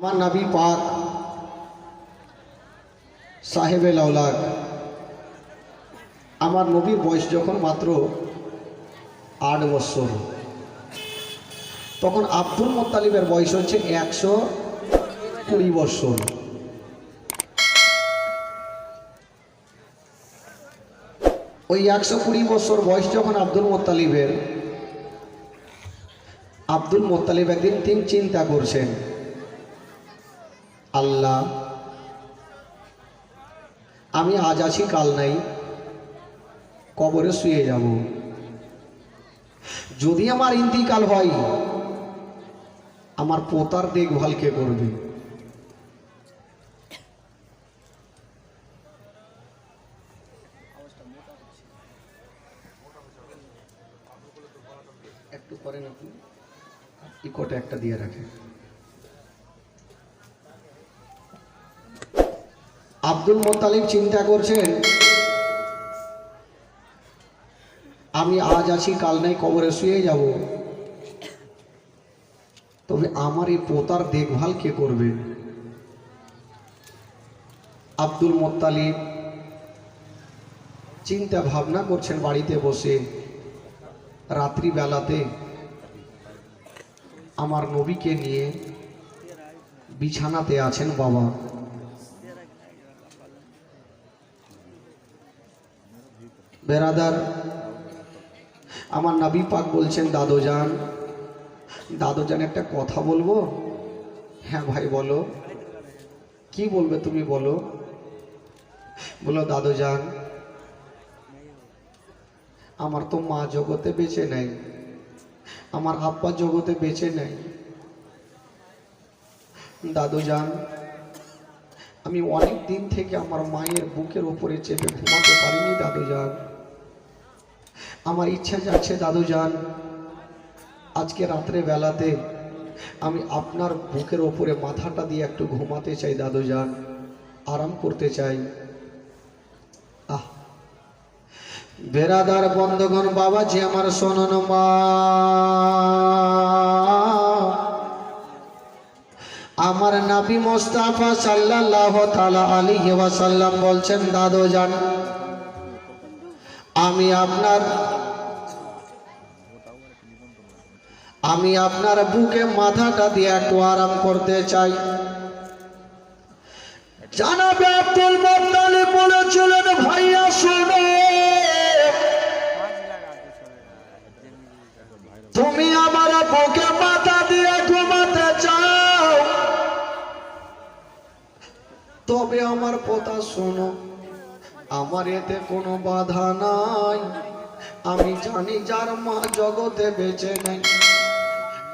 আমার নবী পাক সাহেবে লাউলাক আমার নবীর বয়স যখন মাত্র 8 বছর, তখন আব্দুল মুত্তালিবের বয়স হচ্ছে 120 বছর। ওই 120 বছর বয়স যখন আব্দুল মুত্তালিবের, আব্দুল মুত্তালিব একদিন তিনি চিন্তা করছেন, আল্লাহ আমি আজ আছি কাল নাই, কবরে শুয়ে যাব। যদি আমার ইন্তিকাল হয় আমার পোতার দেখভাল কে করবে? একটু করেন আপনি, ইকোটা একটা দিয়ে রাখেন। আব্দুল মুত্তালিব চিন্তা করছেন, আমি আজ আছি কাল নাই, কবরে শুয়ে যাব, তবে আমার এই পোতার দেখভাল কে করবে? আব্দুল মুত্তালিব চিন্তা ভাবনা করছেন বাড়িতে বসে। রাত্রি বেলাতে আমার নবীকে নিয়ে বিছানাতে আছেন বাবা। বেরাদার, আমার নবী পাক বলছেন, দাদুজান দাদুজান একটা কথা বলবো? হ্যাঁ ভাই বলো। কি বলবে তুমি বলো? বলো দাদুজান, আমার তো মা জগতে বেঁচে নাই, আমার আব্বা জগতে বেঁচে নাই। দাদুজান, আমি অনেক দিন থেকে আমার মায়ের বুকের উপরে চেপে ঘুমাতে পারিনি দাদুজান। আমার ইচ্ছা যাচ্ছে দাদুজান, আজকে রাত্রে বেলাতে আমি আপনার বুকের ওপরে মাথাটা দিয়ে একটু ঘুমাতে চাই দাদুজান, আরাম করতে চাই। আহ বেরাদার বন্ধগণ, বাবাজি আমার শোনন মা, আমার নবী মুস্তাফা সাল্লাল্লাহু তাআলা আলাইহি ওয়াসাল্লাম বলছেন, দাদুজান আমি আপনার বুকে মাথাটা দিয়ে একটু আরাম করতে চাই। জানাবে আব্দুল মুত্তালিব বলেছিলেন, ভাইয়া শোনো, তুমি আমার বুকে মাথা দিয়ে ঘুমাতে চাও, তবে আমার কথা শোনো, আমার এতে কোনো বাধা নাই। আমি জানি যার মা জগতে বেঁচে নেই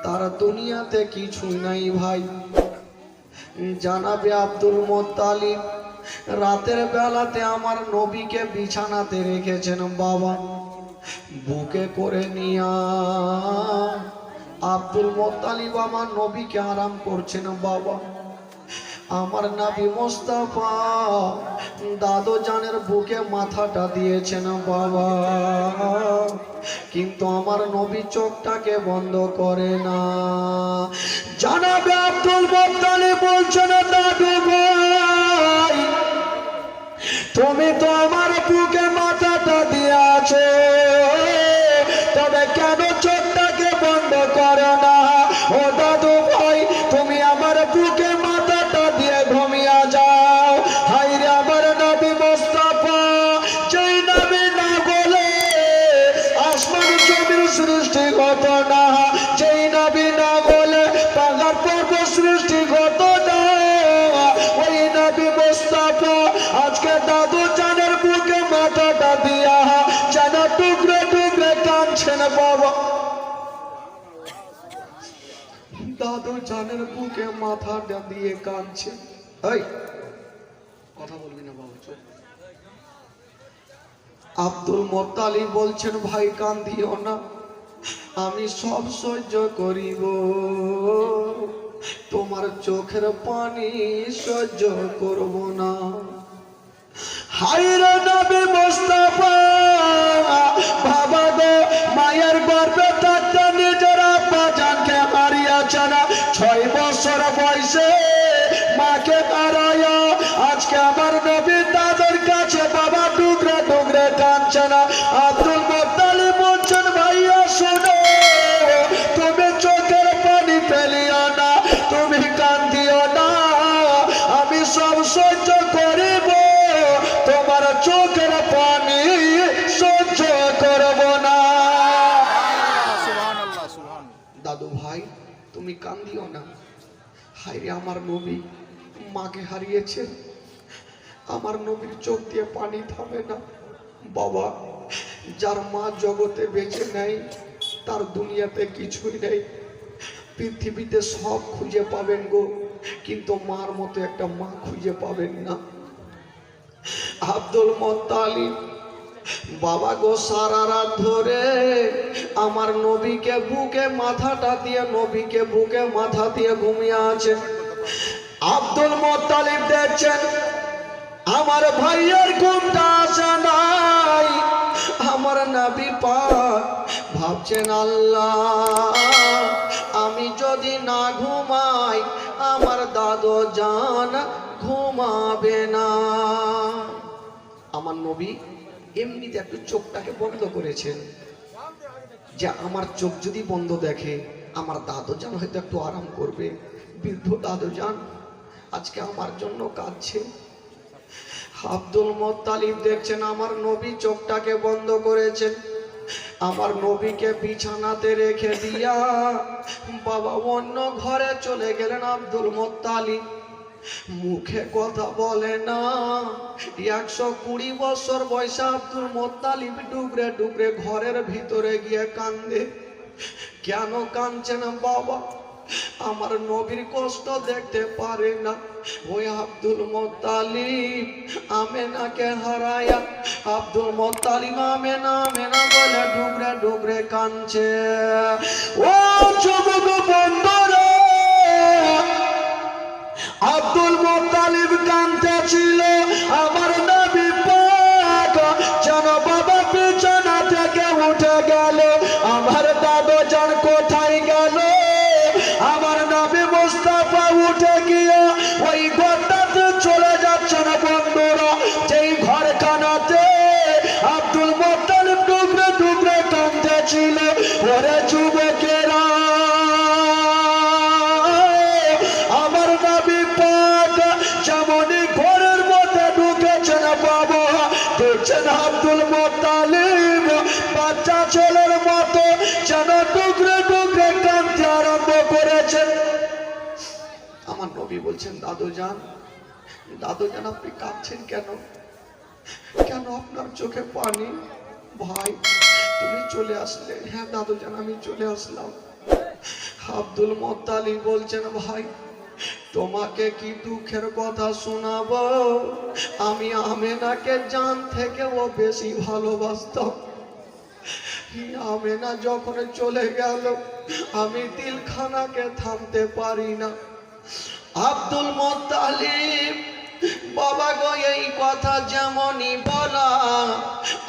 তার দুনিয়াতে কিছুই নাই ভাই। জানাবে আব্দুল মুত্তালিব রাতের বেলাতে আমার নবীকে বিছানাতে রেখেছেন বাবা, বুকে করে নিয়া আব্দুল মুত্তালিব আমার নবীকে আরাম করছেন বাবা। আমার নবী মুস্তাফা দাদুজানের বুকে মাথাটা দিয়েছেন বাবা, কিন্তু আমার নবী চোখটাকে বন্ধ করে না। জানাবে আব্দুল মুত্তালিব বলছেন, দাদু ভাই তুমি তো আমার বুকে মাথাটা দিয়েছো, তবে কেন চোখটাকে বন্ধ করে না? ও দাদু ভাই, তুমি আমার বুকে মাথাটা দিয়ে ঘুমিয়ে যাও। হায়রে আমার নবী মুস্তাফা, যেই নবী না বলে আসমান জমির সৃষ্টি হতো না, যেই নবী না বলে পাহাড় পর্বত সৃষ্টি হতো না, ওই নবী মুস্তাফা আজকে দাদু জানের বুকে মাথাটা দিয়া যেন টুকরে টুকরে কাঁদছেন বাবা। দাদু জানের বুকে মাথাটা দিয়ে কাঁদছে। এই কথা বলবি না বাবা, চল। আব্দুল মুত্তালিব বলছেন, ভাই কান্দিও না, আমি সব সহ্য করিব, তোমার চোখের পানি সহ্য করব না। হায়রে নবী মুস্তাফা, বাবা গো, মায়ের গর্ভে থাকতে নিজের আব্বা জানকে হারিয়েছেন 6 বছর বয়সে। মাকে হারায়া আজকে আমার নবী দাদুর কাছে বাবা টুকরে টুকরে কাঁদছে না। আব্দুল মুত্তালিব বলছেন ভাইয়া শোনো, তুমি চোখের পানি ফেলিও না, তুমি কান্দিও না, আমি সব সহ্য করিব, তোমার চোখের পানি সহ্য করব না। দাদু ভাই তুমি কান্দিও না, হায়রে আমার নবী মাকে হারিয়েছে, আমার নবীর চোখ দিয়ে পানি থামে না। বাবা, যার মা জগতে বেঁচে নেই তার দুনিয়াতে কিছুই নেই, পৃথিবীতে সব খুঁজে পাবেন গো, কিন্তু মার মতো একটা মা খুঁজে পাবেন না। আব্দুল মুত্তালিব বাবা গো সারা রাত ধরে আমার নবীকে বুকে মাথাটা দিয়ে, নবীকে বুকে মাথা দিয়ে ঘুমিয়ে আছে। আব্দুল মুত্তালিব দেখছেন আমার ভাইয়ের ঘুমটা আসে নাই, আমার নবী পাক ভাবছেন আল্লাহ আমি যদি না ঘুমাই আমার দাদু জান ঘুমাবে না। আমার নবী এমনিতে একটু চোখটাকে বন্ধ করেছেন, যে আমার চোখ যদি বন্ধ দেখে আমার দাদু জান হয়তো একটু আরাম করবে। বৃদ্ধ দাদু জান আজকে আমার জন্য কাঁদছে। আব্দুল মুত্তালিব দেখছেন আমার নবী চোখটাকে বন্ধ করেছেন, আমার নবীকে বিছানাতে রেখে দিয়া বাবা অন্য ঘরে চলে গেলেন। আব্দুল মুত্তালিব মুখে কথা বলে না, 120 বছর বয়সে আব্দুল মুত্তালিব ডুকরে ডুকরে ঘরের ভিতরে গিয়ে কান্দে। কেন কাঁদছেন বাবা? আমার নবীর কষ্ট দেখতে পারে না। ওই Abdul Muttalib আমেনাকে হারায়া Abdul Muttalib Amena Amena বলে ডুকরে ডুকরে কাঁদছে। ও যুবক বন্ধুরা, আব্দুল মুত্তালিব কাঁদতেছিল, আমার নবী পাক যেন বাবা বিছানা থেকে উঠে গেল। আমার দাদু জান কোথায় গেল? আমার নবী মুস্তাফা উঠে গিয়ে ওই ঘরটাতে চলে যাচ্ছে না বন্ধুরা, যেই ঘরখানাতে আব্দুল মুত্তালিব টুকরে টুকরে কাঁদতেছিল। ওরে যুবকেরা, আমার নবী পাক যেমনই ঘরের মধ্যে ঢুকেছেন বাবা, দেখছেন আব্দুল মুত্তালিব বাচ্চা ছেলের মতো যেন টুকরে টুকরে কাঁদতে আরম্ভ করেছেন। আমার নবী বলছেন দাদু জান, দাদু জান আপনি কাঁদছেন কেন? কেন আপনার চোখে পানি? ভাই তুমি চলে আসলে? হ্যাঁ দাদু জান আমি চলে আসলাম। আব্দুল মুত্তালিব বলছেন ভাই তোমাকে কি দুঃখের কথা শোনাবো? আমি আমেনাকে জান থেকে ও বেশি ভালোবাসতাম। আমেনা যখন চলে গেল আমি দিলখানাকে থামতে পারি না। আব্দুল মুত্তালিব বাবা গো এই কথা যেমনই বলা,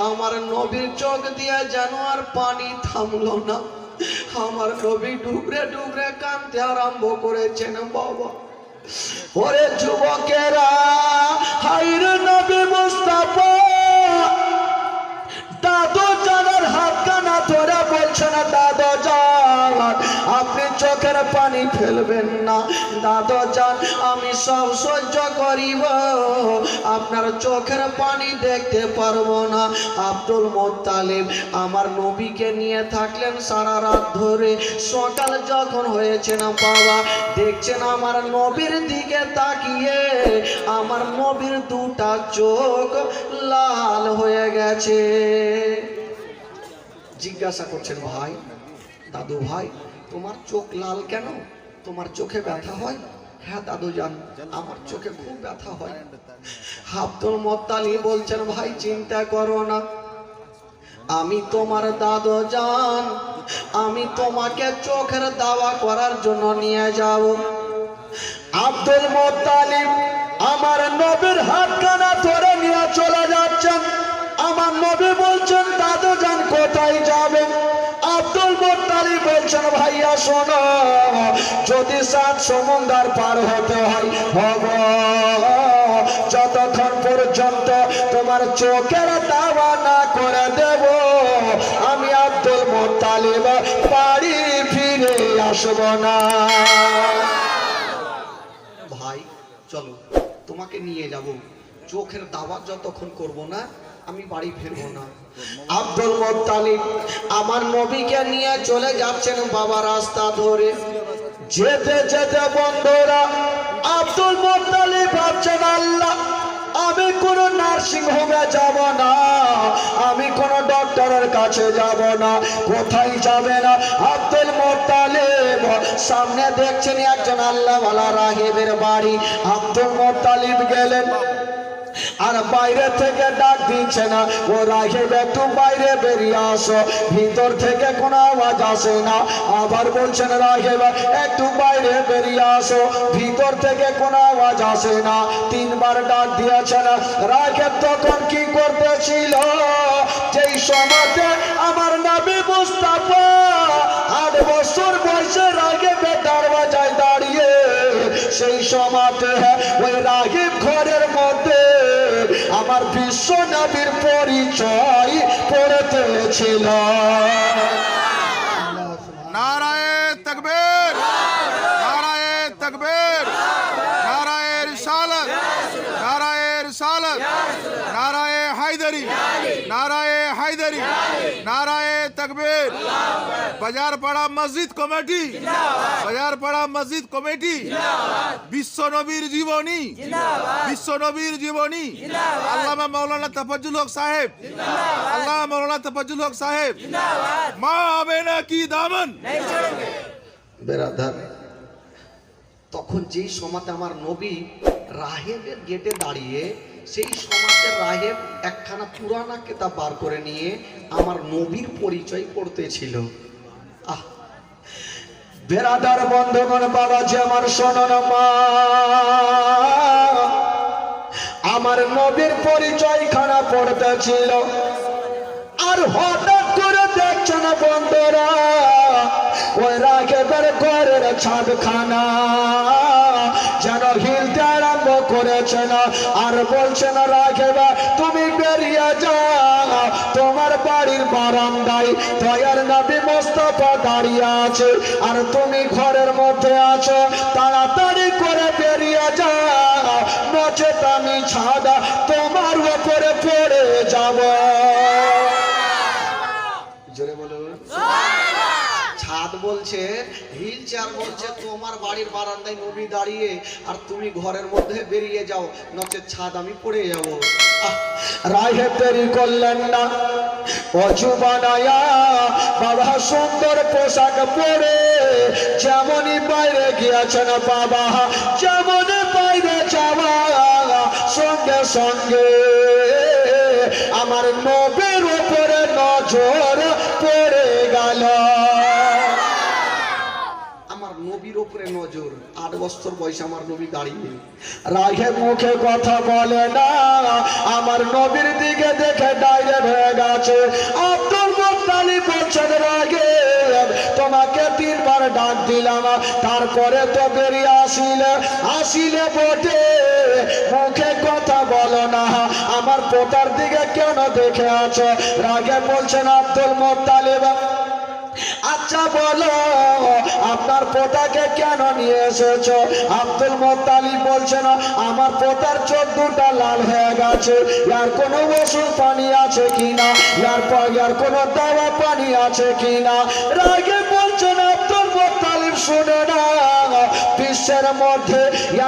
আমার নবীর চোখ দিয়ে যেন আর পানি থামলো না। আমার নবী ডুবরে ডুবরে কাঁদতে আরম্ভ করেছেন বাবা। ওরে যুবকেরা, হায়রে নবী মুস্তাফা দাদু জানের হাতখানা ধরে বলছেন দাদু জান আপনি চোখের পানি ফেলবেন না। দাদু জান আমি সব সহ্য করিব, আপনার চোখের পানি দেখতে পারবো না। আব্দুল মুত্তালিব আমার নবীকে নিয়ে থাকলেন সারা রাত ধরে। সকাল যখন হয়েছে না বাবা, দেখছেন আমার নবীর দিকে তাকিয়ে আমার নবীর দুটা চোখ লাল হয়ে গেছে। জিজ্ঞাসা করছেন ভাই, দাদু ভাই তোমার চোখ লাল কেন? তোমার চোখে ব্যথা হয়? হ্যাঁ দাদু জান আমার চোখে খুব ব্যথা হয়। আব্দুল মুত্তালিব বলছেন ভাই চিন্তা করো না, আমি তোমার দাদু জান, আমি তোমাকে চোখের দাওয়া করার জন্য নিয়ে যাব। আব্দুল মুত্তালিব আমার নবীর হাতখানা ধরে নিয়ে চলে যাচ্ছেন। আমার নবী বলছেন দাদু জান কোথায় যাবেন? আব্দুল মুত্তালিব বলছেন ভাইয়া শোনো, যদি 7 সমুদ্র পার হতে হয় হব, যতক্ষণ পর্যন্ত তোমার চোখের দাওয়া না করে দেব আমি আব্দুল মুত্তালিব বাড়ি ফিরে আসব না। ভাই চলো তোমাকে নিয়ে যাব, চোখের দাওয়া যতক্ষণ করব না আমি বাড়ি ফিরবো না। আব্দুল মুত্তালিব আমার নবীকে নিয়ে চলে যাচ্ছেন বাবা রাস্তা ধরে। যেতে যেতে বন্ধুরা আব্দুল মুত্তালিব ভাবছেন আল্লাহ আমি কোন নার্সিং হোমে যাব না, আমি কোন ডক্টরের কাছে যাব না, কোথায় যাবে না। আব্দুল মুত্তালিব সামনে দেখছেন একজন আল্লাহওয়ালা রাহিবের বাড়ি। আব্দুল মুত্তালিব গেলেন আর বাইরে থেকে ডাক দিচ্ছে না, ও রাহিব একটু বাইরে বেরিয়ে আসো, ভিতর থেকে কোনো আওয়াজ আসে না। আবার বলছেন রাহিব একটু বাইরে বেরিয়ে আসো, ভিতর থেকে কোনো আওয়াজ আসে না। 3 বার ডাক দিয়েছেন। রাহিব তখন কি করতেছিল, যেই সময়তে আমার নবী মুস্তাফা 8 বছর বয়সে রাহিবের দরওয়াজায় দাঁড়িয়ে, সেই সময়তে ওই রাহিব ঘরের মধ্যে আমার বিশ্ব নবীর পরিচয় পড়তেছিল। নারায়ে তাকবীর, নারায়ে তাকবীর, নারায়ে রিসালাত, নারায়ে রিসালাত, নারায়ে হায়দারি, নারায়ে হায়দারি, নারায়ে তাকবীর। বাজারপাড়া মসজিদ কমিটি, বাজারপাড়া মসজিদ কমিটি, বিশ্ব নবীর জীবনী, বিশ্ব নবীর জীবনী, আল্লামা মাওলানা তাফাজ্জুল হক সাহেব, আল্লামা মাওলানা তাফাজ্জুল হক সাহেব, মা আমেনা কি দামন। বেরাদার তখন যেই সময়তে আমার নবী রাহেবের গেটে দাঁড়িয়ে, সেই সময়তে রাহেব একখানা পুরানা কিতাব বার করে নিয়ে আমার নবীর পরিচয় পড়তেছিল। আহ বেরাদার বন্ধুগণ, বাবাজি আমার শোনেন, মা আমার নবীর পরিচয় খানা পড়তেছিল। আর হঠাৎ করে দেখছেন বন্ধুরা ওই রাঘবের ঘরের ছাদখানা যেন হিলতে আরম্ভ করেছে না। আর বলছে না রাঘবা তুমি বেরিয়ে যাও, তোমার বাড়ির বারান্দায় দয়ার নবী মুস্তাফা দাঁড়িয়ে আছে আর তুমি ঘরের মধ্যে আছো, তাড়াতাড়ি করে বেরিয়ে যাও, নচেত আমি ছাদা তোমার উপরে পড়ে যাব। জোরে বলুন। ছাদ বলছে, হুইল চেয়ার বলছে তোমার বাড়ির বারান্দায় নবী দাঁড়িয়ে আর তুমি ঘরের মধ্যে বেরিয়ে যাও, নচেত ছাদ আমি পড়ে যাব। রাহেব দেরি করলেন না, অজু বানায়া বাবা সুন্দর পোশাক পরে যেমনই বাইরে গিয়েছেন বাবা, যেমনই বাইরে যাওয়া সঙ্গে সঙ্গে আমার নবীর উপরে নজর পড়ে গেল। আমার নবীর উপরে নজর, 8 বছর বয়সে আমার নবী দাঁড়িয়ে। রাহেব মুখে কথা বলে না, আমার নবীর দিকে দেখে ডাইরেক্ট হয়ে গেছে। আব্দুল মুত্তালিব বলছেন রাহেব তোমাকে 3 বার ডাক দিলাম, তারপরে তো বেরিয়ে আসিলে বটে, মুখে কথা বলো না, আমার পোতার দিকে কেন দেখে আছো? রাহেব বলছেন আব্দুল মুত্তালিব আচ্ছা বলো আপনার পোতাকে কেন নিয়ে এসেছো? আব্দুল মুত্তালিব বলছেন আমার পোতার চোখ দুটা লাল হয়ে গেছে, ইয়ার কোনো ওষুধ পানি আছে কিনা, ইয়ার কোনো দাওয়া পানি আছে কিনা। রাগে বলছেন আব্দুল মুত্তালিব শুনে না, বিশ্বের মধ্যে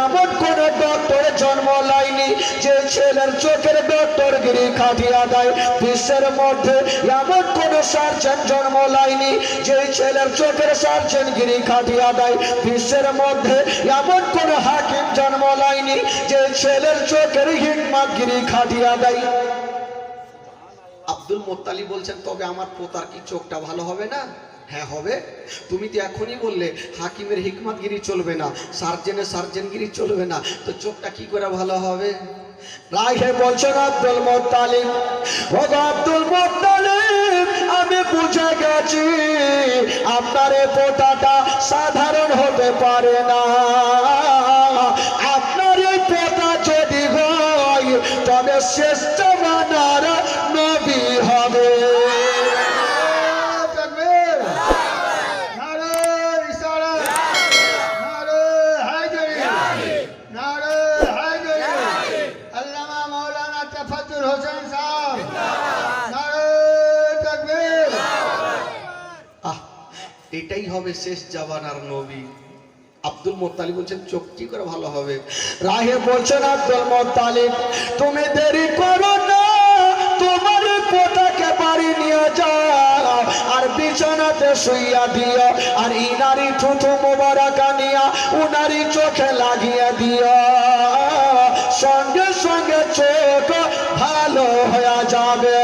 এমন কোন ডক্টর জন্ম লাইনি যে ছেলের চোখের ডক্টরগিরি খাটিয়া দেয়, বিশ্বের মধ্যে এমন কোন সার্জন জন্ম লাইনি যে ছেলের চোখের সার্জনগিরি খাটিয়া দেয়, বিশ্বের মধ্যে এমন কোন হাকিম জন্ম লাইনি যে ছেলের চোখের হিকমতগিরি খাটিয়া দেয়। আব্দুল মুত্তালিব বলছেন তবে আমার পোতার কি চোখটা ভালো হবে না? হ্যাঁ হবে। তুমি তো এখনই বললে হাকিমের হিকমতগিরি চলবে না, সার্জেনের সার্জনগিরি চলবে না, তো চোখটা কি করে ভালো হবে? রাহে বলছেন আব্দুল মুত্তালিব, ও আব্দুল মুত্তালিব আমি বুঝে গেছি আপনার এই পোতাটা সাধারণ হতে পারে না। আপনার এই পোতা যদি হয় তবে শ্রেষ্ঠ মানার নবী হবে। এটাই হবে শেষ জামানার নবী। আব্দুল মোত্তালিব বলছেন চোখ কি করে ভালো হবে। রাহে বলছেন আব্দুল মোত্তালিব তুমি দেরি করো না, তোমার পোতাকে বাড়ি নিয়ে যাও আর বিছানাতে শুইয়া দিও আর ইনারি থুথু মোবারকা নিয়া উনারি চোখে লাগিয়ে দিও, সঙ্গে সঙ্গে চোখ ভালো হয়ে যাবে।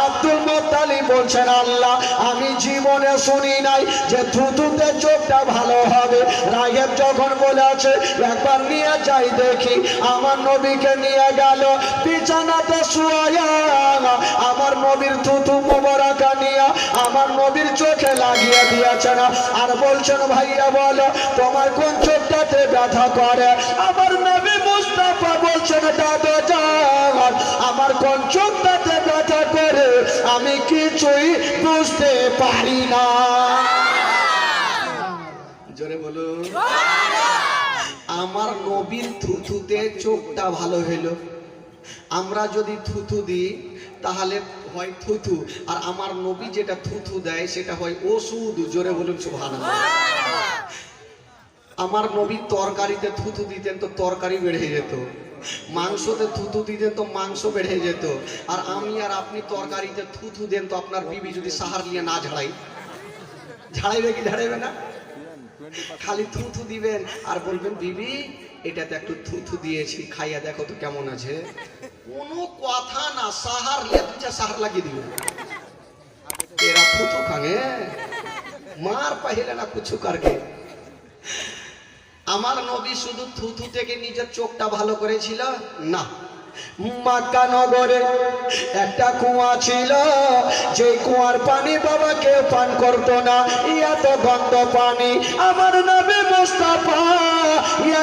আব্দুল মোত্তালিব বলছেন আল্লাহ আমি জীবনে শুনি নাই যে থুতুতে চোখটা ভালো হবে। রাগেব যখন বলেছে একবার নিয়ে যাই দেখি, আমার নবীকে নিয়ে গেল বিছানাতে শুয়ায়া আমার নবীর থুতু মোবারকা নিয়ে আমার নবীর চোখে লাগিয়ে দিয়েছেন আর বলছেন ভাইয়া বলো তোমার কোন চোখটাতে ব্যথা করে। আমার নবী মুস্তাফা বলছেন দাদা জান আমার কোন চোখটাতে ব্যথা করে আমি কিছুই বুঝতে পারি না। জোরে বলুন। আমার নবীর থুথুতে চোখটা ভালো হলো। আমরা যদি থুথু দিই তাহলে হয় থুথু, আর আমার নবী যেটা থুথু দেয় সেটা হয় ওষুধ। জোরে বলুন সুবহানাল্লাহ। আমার নবী তরকারিতে থুথু দিতেন তো তরকারি বেড়ে যেত, মাংসতে থুথু দিতেন তো মাংস বেড়ে যেত, আর আমি আর আপনি তরকারিতে থুথু দেন তো আপনার বিবি যদি সাহার নিয়ে না ঝাড়াই, ঝাড়াইবে কি ঝাড়াইবে না? খালি থুথু দিবেন আর বলবেন বিবি এটাতে একটু থুথু দিয়েছি খাইয়া দেখো তো কেমন আছে। কোনো কথা না, সাহার লিয়ে দুটা সাহার লাগিয়ে দিবেন। এরা থুথু খাঙে মার পাইলে না কিছু কারকে। আমার নবী শুধু থুথু থেকে নিজের চোখটা ভালো করেছিল না, মক্কা নগরে একটা কুয়া ছিল, যে কুয়ার পানি বাবা কেউ পান করতো না, এত গন্ধ পানি। আমার নবী মুস্তাফা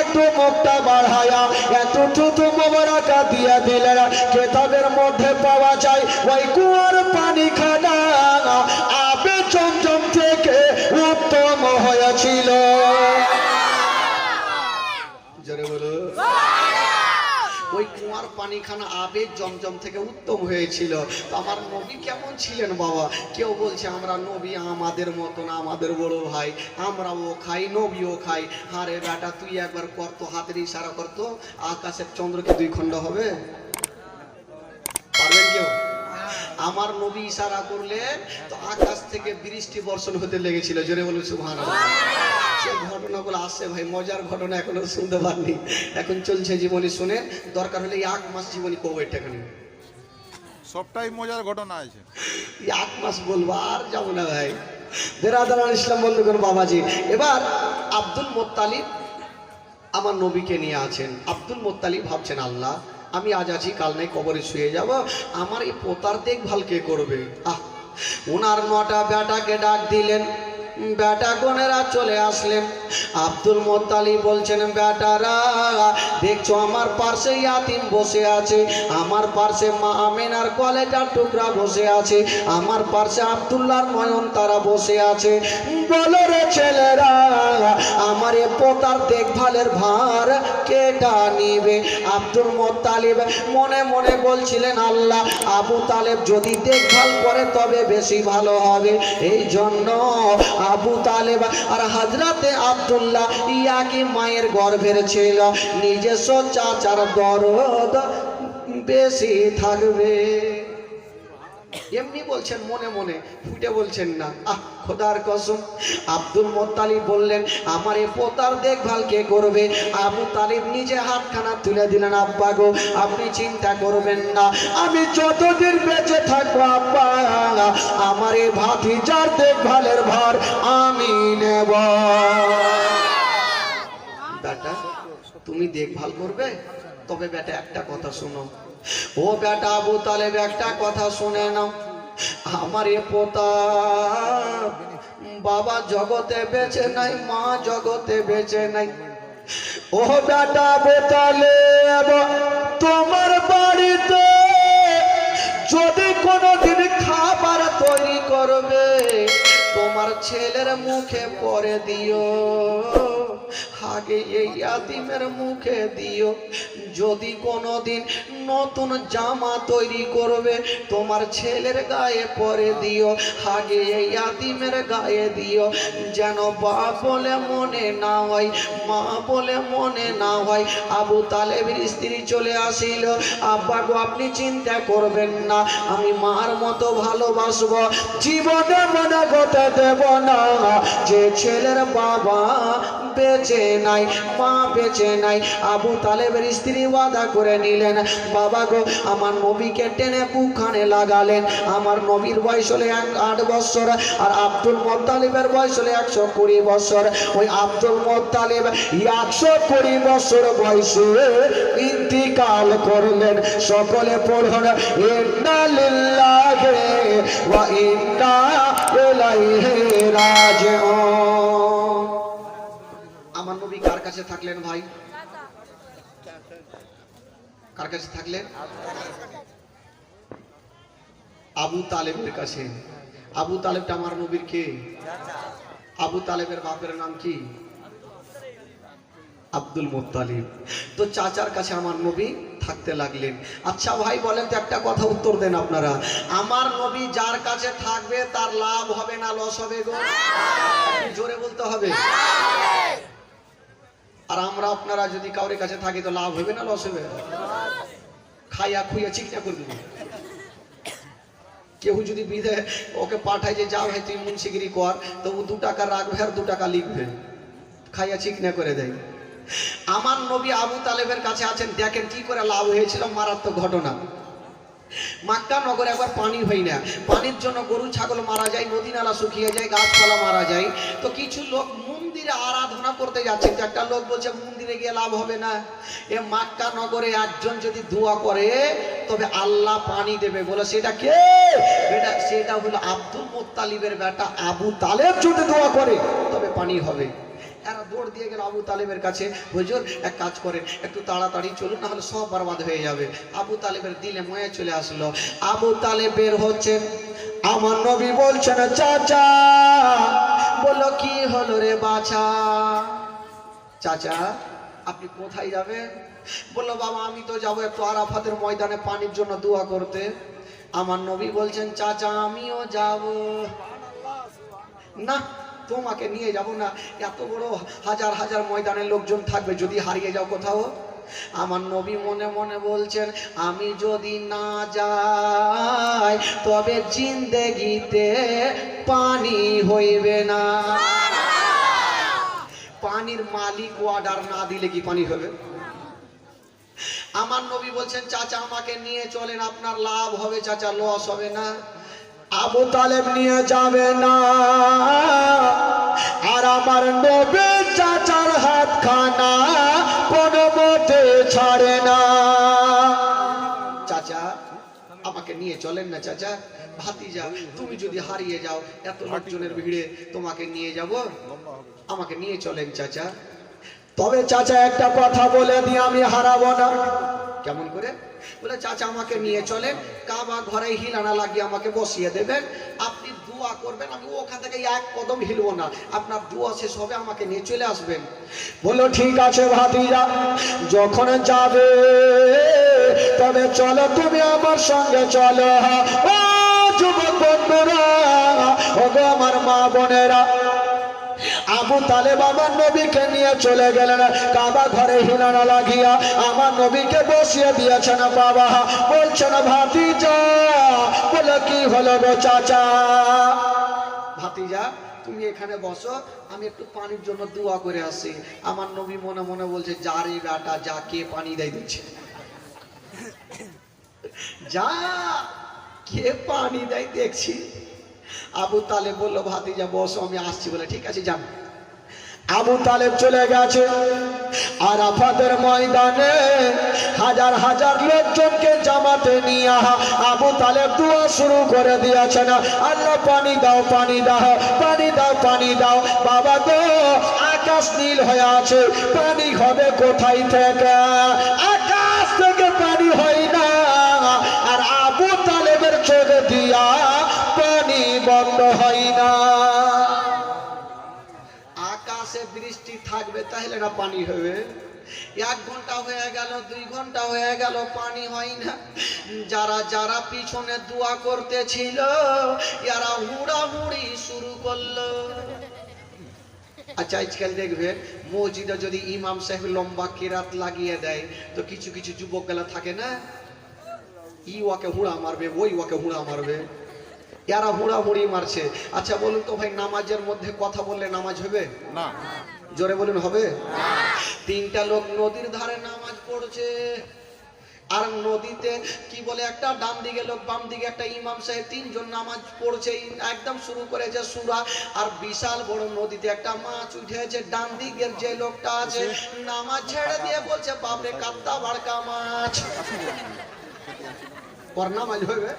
একটু মুখটা বাড়ায়া এত থুথু মোবারকা দিয়ে দিলেন। কিতাবের মধ্যে পাওয়া যায় ওই কুয়ার পানি খানা আবে জমজম থেকে উত্তম হয়েছিল। জোরে বলো। ওই কুয়ার পানিখানা আবে জমজম থেকে উত্তম হয়েছিল। তো আমার নবী কেমন ছিলেন বাবা? কেউ বলছে আমরা নবী আমাদের মতন, আমাদের বড় ভাই, আমরাও খাই নবীও খাই। আরে বেটা তুই একবার করতো, হাতের ইশারা করতো, আকাশের চন্দ্রকে দুই খণ্ড হবে? পারবেন কেউ? আমার নবী ইশারা করলে তো আকাশ থেকে বৃষ্টি বর্ষণ হতে লেগেছিল। জোরে বলুন সুবহানাল্লাহ। সেই ঘটনাগুলো আসছে ভাই, মজার ঘটনা এখনো শুনতে পারনি, এখন চলছে জীবনী। শুনে দরকার হলে 1 মাস জীবনী কব, এটাখানে সবটাই মজার ঘটনা আছে। 1 মাস বলবো আর যাবো না ভাই। বেরাদার ইসলাম বন্ধুগণ বাবাজি, এবার আব্দুল মোত্তালিব আমার নবীকে নিয়ে আছেন। আব্দুল মোত্তালিব ভাবছেন আল্লাহ আমি আজ আছি কাল নাই কবরে শুয়ে যাব, আমার এই পোতার দেখভাল কে করবে? ওনার 9টা বেটাকে ডাক দিলেন, বেটা গনেরা চলে আসলেন। আব্দুল মোত্তালিব বলছেন বেটারা দেখছো আমার পাশে ইয়াতিম বসে আছে, আমার পাশে মা আমেনার কলেজার টুকরা বসে আছে, আমার পাশে আব্দুল্লাহর নয়ন তারা বসে আছে। বলো রে ছেলেরা আমার এ পোতার দেখভালের ভার কেটা নিবে? আব্দুল মোত্তালিব মনে মনে বলছিলেন আল্লাহ আবু তালেব যদি দেখভাল করে তবে বেশি ভালো হবে। এই জন্য আবু তালেব আর হযরতে আব্দুল্লাহ ইয়াকি মায়ের গর্ভের ছিল, নিজস্ব চাচার দরদ বেশি থাকবে। এমনি বলছেন মনে মনে, ফুটে বলছেন না। খোদার কসম। আব্দুল মোত্তালিব বললেন আমার এই পোতার দেখভাল কে করবে? আবু তালিব নিজে হাতখানা তুলে দিলেন, আব্বা গো আপনি চিন্তা করবেন না, আমি যতদিন বেঁচে থাকবো আব্বা আমার এই ভাতিজার দেখভালের ভার আমি নেব। বেটা তুমি দেখভাল করবে? তবে বেটা একটা কথা শোনো। ও বেটা আবু তালেব একটা কথা শুনে নাও, আমার এ পোতা বাবা জগতে বেঁচে নাই, মা জগতে বেঁচে নাই। ও বেটা বেতালে তোমার বাড়িতে যদি কোনোদিন খাবার তৈরি করবে তোমার ছেলের মুখে পরে দিও, আগে এই ইয়াতিমের মুখে দিও। যদি কোনোদিন নতুন জামা তৈরি করবে তোমার ছেলের গায়ে পরে দিও, আগে এই ইয়াতিমের গায়ে দিও, যেন বাপ বলে মনে না হয়, মা বলে মনে না হয়। আবু তালেবের স্ত্রী চলে আসিল, আব্বা গো আপনি চিন্তা করবেন না, আমি মার মতো ভালোবাসবো, জীবনে মনে করতে দেব না যে ছেলের বাবা বেঁচে নাই, মা বেঁচে নাই। আবু তালেবের স্ত্রী ওয়াদা করে নিলেন, বাবা গো আমার নবীকে টেনে বুকখানে লাগালেন। আমার নবীর বয়স হলে 8 বছর, আর আব্দুল মুত্তালিবের বয়স হলে 120 বছর। ওই আব্দুল মুত্তালিব 120 বছর বয়সে ইন্তিকাল করলেন। সকলে পড়ুন, ইন্না লিল্লাহি ওয়া ইন্না ইলাইহি রাজিউন। আমার নবী কার কাছে থাকলেন ভাই? কার কাছে থাকলেন? আবু তালেবের কাছে। আবু তালেবটা আমার নবীর কে? আবু তালেবের বাপের নাম কি? Abdul Muttalib. তো চাচার কাছে আমার নবী থাকতে লাগলেন। আচ্ছা ভাই বলেন তো, একটা কথা উত্তর দেন আপনারা, আমার নবী যার কাছে থাকবে তার লাভ হবে না লস হবে গো? জোরে বলতে হবে। আর আমরা আপনারা যদি কাউরের কাছে থাকি তো লাভ হবে না লস হবে? খাইয়া খুইয়া চিকনা করে দেবে। কেউ যদি বিধে ওকে পাঠায় যে যাও ভাই তুই মুন্সিগিরি কর, তো ও 2 টাকা রাখবে আর 2 টাকা লিখবে, খাইয়া চিকনা করে দেয়। আমার নবী আবু তালেবের কাছে আছেন, দেখেন কি করে লাভ হয়েছিল, মারাত্মক ঘটনা। মক্কা নগরে একবার পানি হয় না, পানির জন্য গরু ছাগল মারা যায়, নদী নালা শুকিয়ে যায়, গাছপালা মারা যায়। তো কিছু লোক মন্দিরে আরাধনা করতে যাচ্ছে, তো একটা লোক বলছে মন্দিরে গিয়ে লাভ হবে না, এ মক্কা নগরে একজন যদি দোয়া করে তবে আল্লাহ পানি দেবে। বলে সেটা কে? সেটা হলো আব্দুল মুত্তালিবের বেটা আবু তালেব, যদি দোয়া করে তবে পানি হবে। এরা দৌড় দিয়ে গেল আবু তালেবের কাছে, হুজুর এক কাজ করেন, একটু তাড়াতাড়ি চলুন, না হলে সব বরবাদ হয়ে যাবে। আবু তালেবের দিলে ময়ে চলে আসলো। আবু তালেব বের হচ্ছেন, আমার নবী বলছেন চাচা। বললো কি হলো রে বাছা? চাচা আপনি কোথায় যাবেন? বললো বাবা আমি তো যাবো একটু আরাফাতের ময়দানে পানির জন্য দোয়া করতে। আমার নবী বলছেন চাচা আমিও যাব না, তোমাকে নিয়ে যাব না, এত বড় হাজার হাজার ময়দানের লোকজন থাকবে, যদি হারিয়ে যাও কোথাও। আমার নবী মনে মনে বলছেন আমি যদি না যাই তবে জিন্দেগিতে পানি হইবে না। পানির মালিক অর্ডার না দিলে কি পানি হবে? আমার নবী বলছেন চাচা আমাকে নিয়ে চলেন, আপনার লাভ হবে চাচা, লস হবে না। আবু তালেব নিয়ে যাবে না, আর আমার নবী চাচার হাত খানা কোনো মতে ছাড়ে না। চাচা আমাকে নিয়ে চলেন না চাচা। ভাতিজা তুমি যদি হারিয়ে যাও এত লোকজনের ভিড়ে, তোমাকে নিয়ে যাব, আমাকে নিয়ে চলেন চাচা। তবে চাচা একটা কথা বলে দিয়ে আমি হারাবো না। কেমন করে? বলে চাচা আমাকে নিয়ে চলেন, কাবা ঘরে হিলানা লাগিয়ে আমাকে বসিয়ে দেবেন, আপনি দোয়া করবেন, আমি ওখান থেকে এক কদম হিলবো না, আপনার দোয়া শেষ হবে আমাকে নিয়ে চলে আসবেন। বলো ঠিক আছে ভাতিজা, যখন যাবে তবে চলো তুমি আমার সঙ্গে চলো। ও যুবক বন্ধুরা, ও গো আমার মা বোনেরা, আবু তালেব আমার নবীকে নিয়ে চলে গেলেন কাবা ঘরে হিলানা লাগিয়া, আমার নবীকে বসিয়ে দিয়েছেন বাবা। বলছেন ভাতিজা। বলে কি হলো গো চাচা? ভাতিজা তুমি এখানে বসো, আমি একটু পানির জন্য দোয়া করে আসি। আমার নবী মনে মনে বলছে যা রে বেটা যা, কে পানি দেয় দিচ্ছে, যা কে পানি দেয় দেখছি। আবু তালেব বললো ভাতিজা বসো আমি আসছি। বলে ঠিক আছে যান। আবু তালেব চলে গেছে আরাফাতের ময়দানে, হাজার হাজার লোকজনকে জামাতে নিয়ে আবু তালেব দোয়া শুরু করে দিয়েছেন, আল্লাহ পানি দাও, পানি দাও, পানি দাও, পানি দাও। বাবা গো, আকাশ নীল হয়ে আছে, পানি হবে কোথায় থেকে? আকাশ থেকে পানি হয় না, আর আবু তালেবের চোখ দিয়া পানি বন্ধ হয় না। আকাশে বৃষ্টি থাকবে তাহলে না পানি হবে? 1 ঘন্টা হয়ে গেল, 2 ঘন্টা হয়ে গেল, পানি হয় না। যারা যারা পিছনে দোয়া করতেছিল এরা হুড়াহুড়ি শুরু করলো। আচ্ছা, আজকাল দেখবেন মসজিদে যদি ইমাম সাহেব লম্বা কেরাত লাগিয়ে দেয় তো কিছু কিছু যুবক গেলা থাকে না, ই ওকে হুড়া মারবে, ওই ওকে হুড়া মারবে, এরা হুড়াহুড়ি মারছে। আচ্ছা বলুন তো ভাই, নামাজের মধ্যে কথা বললে নামাজ হবে না। জোরে বলুন, হবে? 3টা লোক নদীর ধারে নামাজ পড়ছে, আর নদীতে কি বলে একটা ডান দিকে লোক, বাম দিকে একটা ইমাম সাহেব, 3 জন নামাজ পড়ছে, একদম শুরু করেছে সূরা। আর বিশাল বড় নদীতে একটা মাছ উঠেছে, ডান দিকের যে লোকটা আছে নামাজ ছেড়ে দিয়ে বলছে বাপরে কাত্তা বাড়কা মাছ, ওর নামাজ হবে?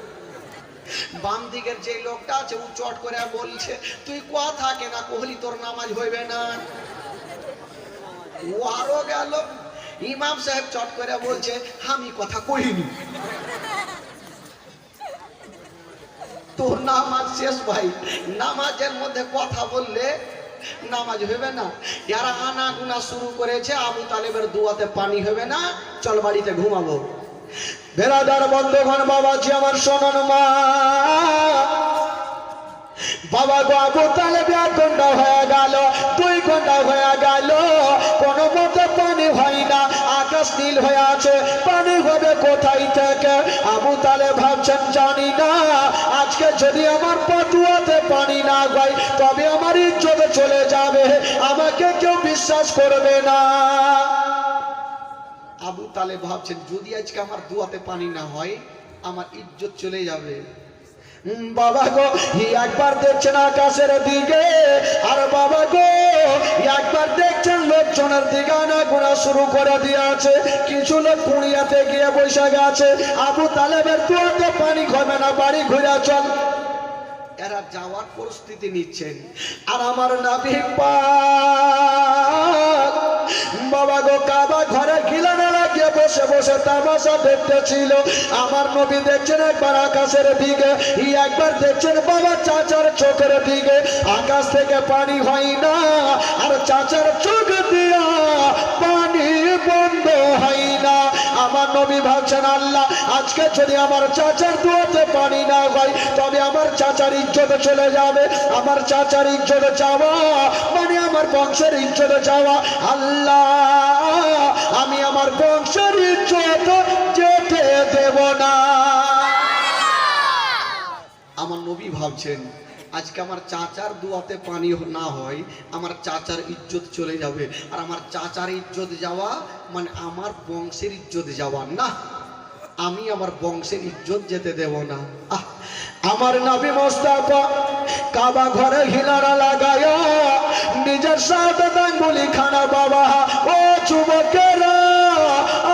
বাম দিকের যে লোকটা আছে ও চট করে বলছে তুই কথা কেনা কহলি, তোর নামাজ হইবে না। ও আরো গেল, ইমাম সাহেব চট করে বলছে আমি কথা কইনি, তোর নামাজ শেষ ভাই। নামাজের মধ্যে কথা বললে নামাজ হবে না। যারা আনা গুনা শুরু করেছে আবু তালেবের দোয়াতে পানি হবে না, চল বাড়িতে ঘুমাবো। বেরাদার বন্ধুগণ, বাবাজি আমার শোনান মা, বাবা গো, আবু তালেব 1 ঘন্টা হয়ে গেল, 2 ঘন্টা হয়ে গেল, কোনো মতে পানি হয় না, আকাশ নীল হয়ে আছে, পানি হবে কোথায় থেকে? আবু তালেব ভাবছেন জানি না, আজকে যদি আমার পতুয়াতে পানি না হয় তবে আমার ইজ্জত চলে যাবে, আমাকে কেউ বিশ্বাস করবে না। আবু তালেব ভাবছেন যদি আজকে আমার দুয়াতে পানি না হয় আমার ইজ্জত চলে যাবে। বাবা গো, একবার দেখছেন আকাশের দিকে, আর বাবা গো একবার দেখছেন লোকজনের দিকে আনা গোনা শুরু করে দিয়েছে। কিছু লোক কুড়িয়াতে গিয়ে বসে গেছে, আবু তালেবের দুয়াতে পানি হবে না, বাড়ি ঘুরে চল। এরা যাওয়ার প্রস্তুতি নিচ্ছেন, আর আমার নবী পাক বাবা গো কাবা ঘরে খিলানা লাগিয়ে বসে বসে তামাশা দেখতেছিল। আমার নবী দেখছেন একবার আকাশের দিকে, একবার দেখছেন বাবা চাচার চোখের দিকে, আকাশ থেকে পানি হয় না, আর চাচার চোখ দিয়া পানি বন্ধ হয় না। আমার নবী ভাবছেন আল্লাহ, আজকে যদি আমার চাচার দুয়াতে পানি না হয় তবে আমার চাচার ইজ্জত চলে যাবে, আমার চাচার ইজ্জত যাওয়া মানে আমার বংশের ইজ্জত যাওয়া। আল্লাহ, আমি আমার বংশের ইজ্জত যেতে দেব না। আমার নবী ভাবছেন আজকে আমার চাচার দুয়াতে পানি না হয় আমার চাচার ইজ্জত চলে যাবে, আর আমার চাচার ইজ্জত যাওয়া মানে আমার বংশের ইজ্জত যাওয়া না, আমি আমার বংশের ইজ্জত যেতে দেব না। আমার নবী মোস্তাফা কাবা ঘরে হিলারা লাগায়া নিজের সাথে আঙ্গুলি খানা বাবা, ও যুবকেরা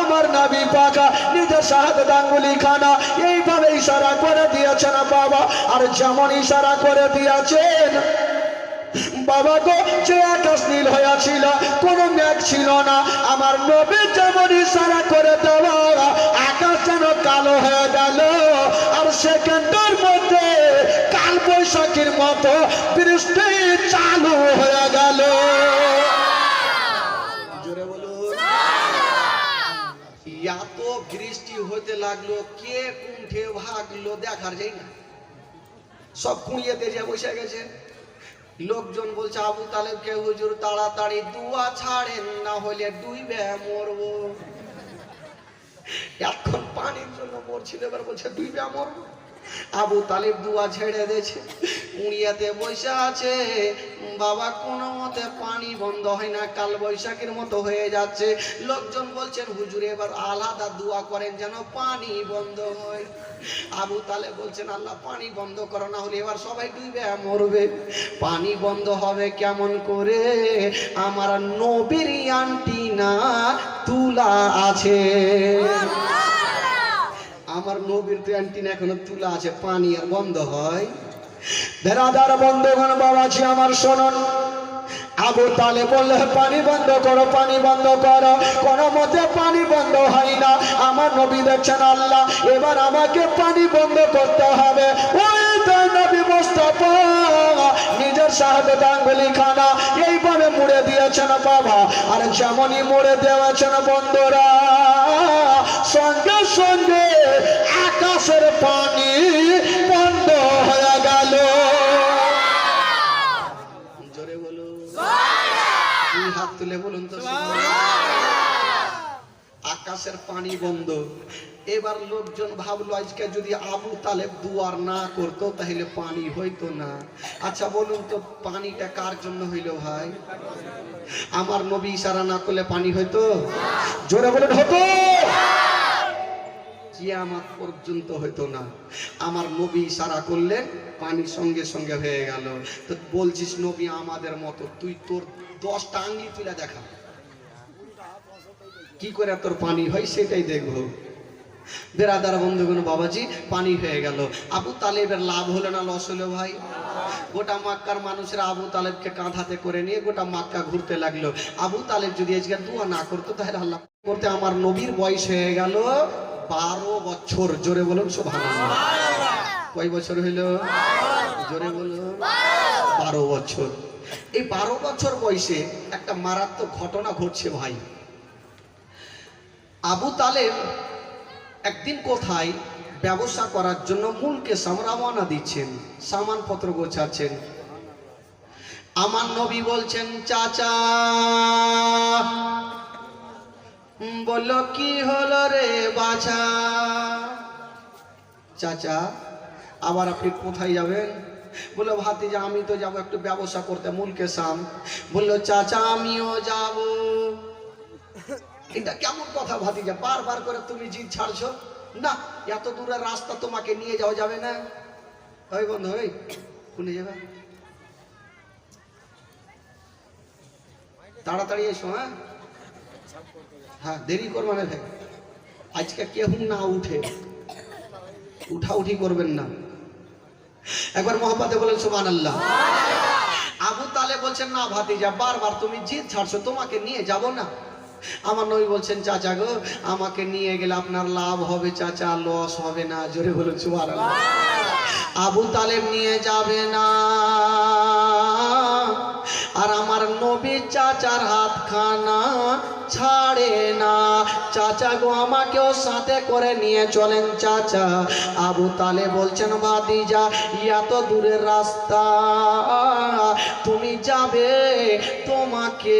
আমার নবী পাকা নিজের সাথে আঙ্গুলি খানা এইভাবে ইশারা করে দিয়েছেন বাবা। আর যেমন ইশারা করে দিয়েছেন বাবা গো, যে আকাশ নীল হয়েছিল, কোনো মেঘ ছিল না, আমার নবী যেমন ইশারা করে দেওয়া আকাশ যেন কালো হয়ে গেল, আর সেকেন্ডের মধ্যে কাল বৈশাখীর মতো বৃষ্টি চালু হয়ে গেল। জোরে বলুন। এত বৃষ্টি হতে লাগলো, কে কুণ্ঠে ভাগলো দেখার যায় না, সব কুঁড়িয়েতে যে বসে গেছে। লোকজন বলছে আবু তালেবকে হুজুর তাড়াতাড়ি দুয়া ছাড়েন, না হলে ডুবে মরবো। এখন পানির জন্য মরছিল, এবার বলছে ডুবে মরবো। আবু তালেব দুয়া ছেড়ে দিয়েছে, উড়িয়াতে বসে আছে বাবা, কোনো মতে পানি বন্ধ হয় না, কাল বৈশাখীর মতো হয়ে যাচ্ছে। লোকজন বলছেন হুজুর এবার আলাদা দোয়া করেন যেন পানি বন্ধ হয়। আবু তালেব বলছেন আল্লাহ পানি বন্ধ করো, না হলে এবার সবাই ডুবে মরবে। পানি বন্ধ হবে কেমন করে? আমার নবীর আন্টিনা তুলা আছে, আমার নবীর তো অ্যান্টিনা এখনো তুলা আছে, পানি আর বন্ধ হয়? বেরাদার বন্ধুগণ, বাবাজি আমার শোনুন, আবু তালেব বললে পানি বন্ধ করো, পানি বন্ধ করো, কোনো মতে পানি বন্ধ হয় না। আমার নবী দেখছেন আল্লাহ এবার আমাকে পানি বন্ধ করতে হবে। ওই তো নবী মুস্তাফা নিজের শাহাদাত আঙ্গুলি খানা এইভাবে মুড়ে দিয়েছেন বাবা, আর যেমনই মুড়ে দিয়েছেন বন্ধুরা, সঙ্গে সঙ্গে আকাশের পানি বন্ধ হয়ে গেল। জোরে বলুন, হাত তুলে বলুন তো। আকাশের পানি বন্ধ। এবার লোকজন ভাবলো আজকে যদি আবু তালেব দুয়ার না করতো তাহলে পানি হইতো না। আচ্ছা বলুন তো পানিটা কার জন্য হইল ভাই? আমার নবী ইশারা না করলে পানি হইতো? জোরে বলুন হতো? কিয়ামত পর্যন্ত হইতো না। আমার নবী ইশারা করলে পানি সঙ্গে সঙ্গে হয়ে গেল। তো বলছিস নবী আমাদের মতো, তুই তোর 10টা আঙ্গুল তুলে দেখা, কি করে তোর পানি হয় সেটাই দেখবো। বেরাদার বন্ধুগণ, বাবাজি পানি হয়ে গেল। আবু তালেবের লাভ হলো না লস হলো ভাই? গোটা মক্কার মানুষরা আবু তালেবকে কাঁধাতে করে নিয়ে গোটা মক্কা ঘুরতে লাগলো। আবু তালেব যদি আজকে দোয়া না করতো তাহলে আল্লাহ করতে। আমার নবীর বয়স হয়ে গেল 12 বছর। জোরে বলুন সুবহানাল্লাহ। কয় বছর হইল? জোরে বলুন। 12 বছর। এই 12 বছর বয়সে একটা মারাত্মক ঘটনা ঘটছে ভাই। আবু তালেব একদিন কোথায় ব্যবসা করার জন্য মুলকে রওনা দিচ্ছেন, সামানপত্র গোছাচ্ছেন। আমার নবী বলছেন চাচা। বলল কি হলো রে বাছা? চাচা আবার আপনি কোথায় যাবেন? বললো ভাতিজা আমি তো যাবো একটু ব্যবসা করতে মুলকে শাম। বললো চাচা আমিও যাব। এটা কেমন কথা ভাতিজা, বারবার করে তুমি জিদ ছাড়ছো না? এত দূরের রাস্তা তোমাকে নিয়ে যাওয়া যাবে না। ওই বন্ধু ওই কোনে যাবে? তাড়াতাড়ি এসো। হ্যাঁ হ্যাঁ দেরি করবে না ভাই। আজকে কেউ না উঠে উঠাউঠি করবেন না। একবার মহব্বতে বলেন সুবহানাল্লাহ। আবু তালেব বলছেন না ভাতিজা বারবার তুমি জিদ ছাড়ছো, তোমাকে নিয়ে যাব না। আমার নবী বলছেন চাচা গো আমাকে নিয়ে গেলে আপনার লাভ হবে চাচা, লস হবে না। জোরে বলুন সুবহানাল্লাহ। আবু তালেব নিয়ে যাবে না। আর আমার নবী চাচার হাতখানা ছাড়ে না। চাচা গো আমাকেও সাথে করে নিয়ে চলেন চাচা। আবু তালেব বলছেন ভাতিজা এত দূরের রাস্তা তুমি যাবে, তোমাকে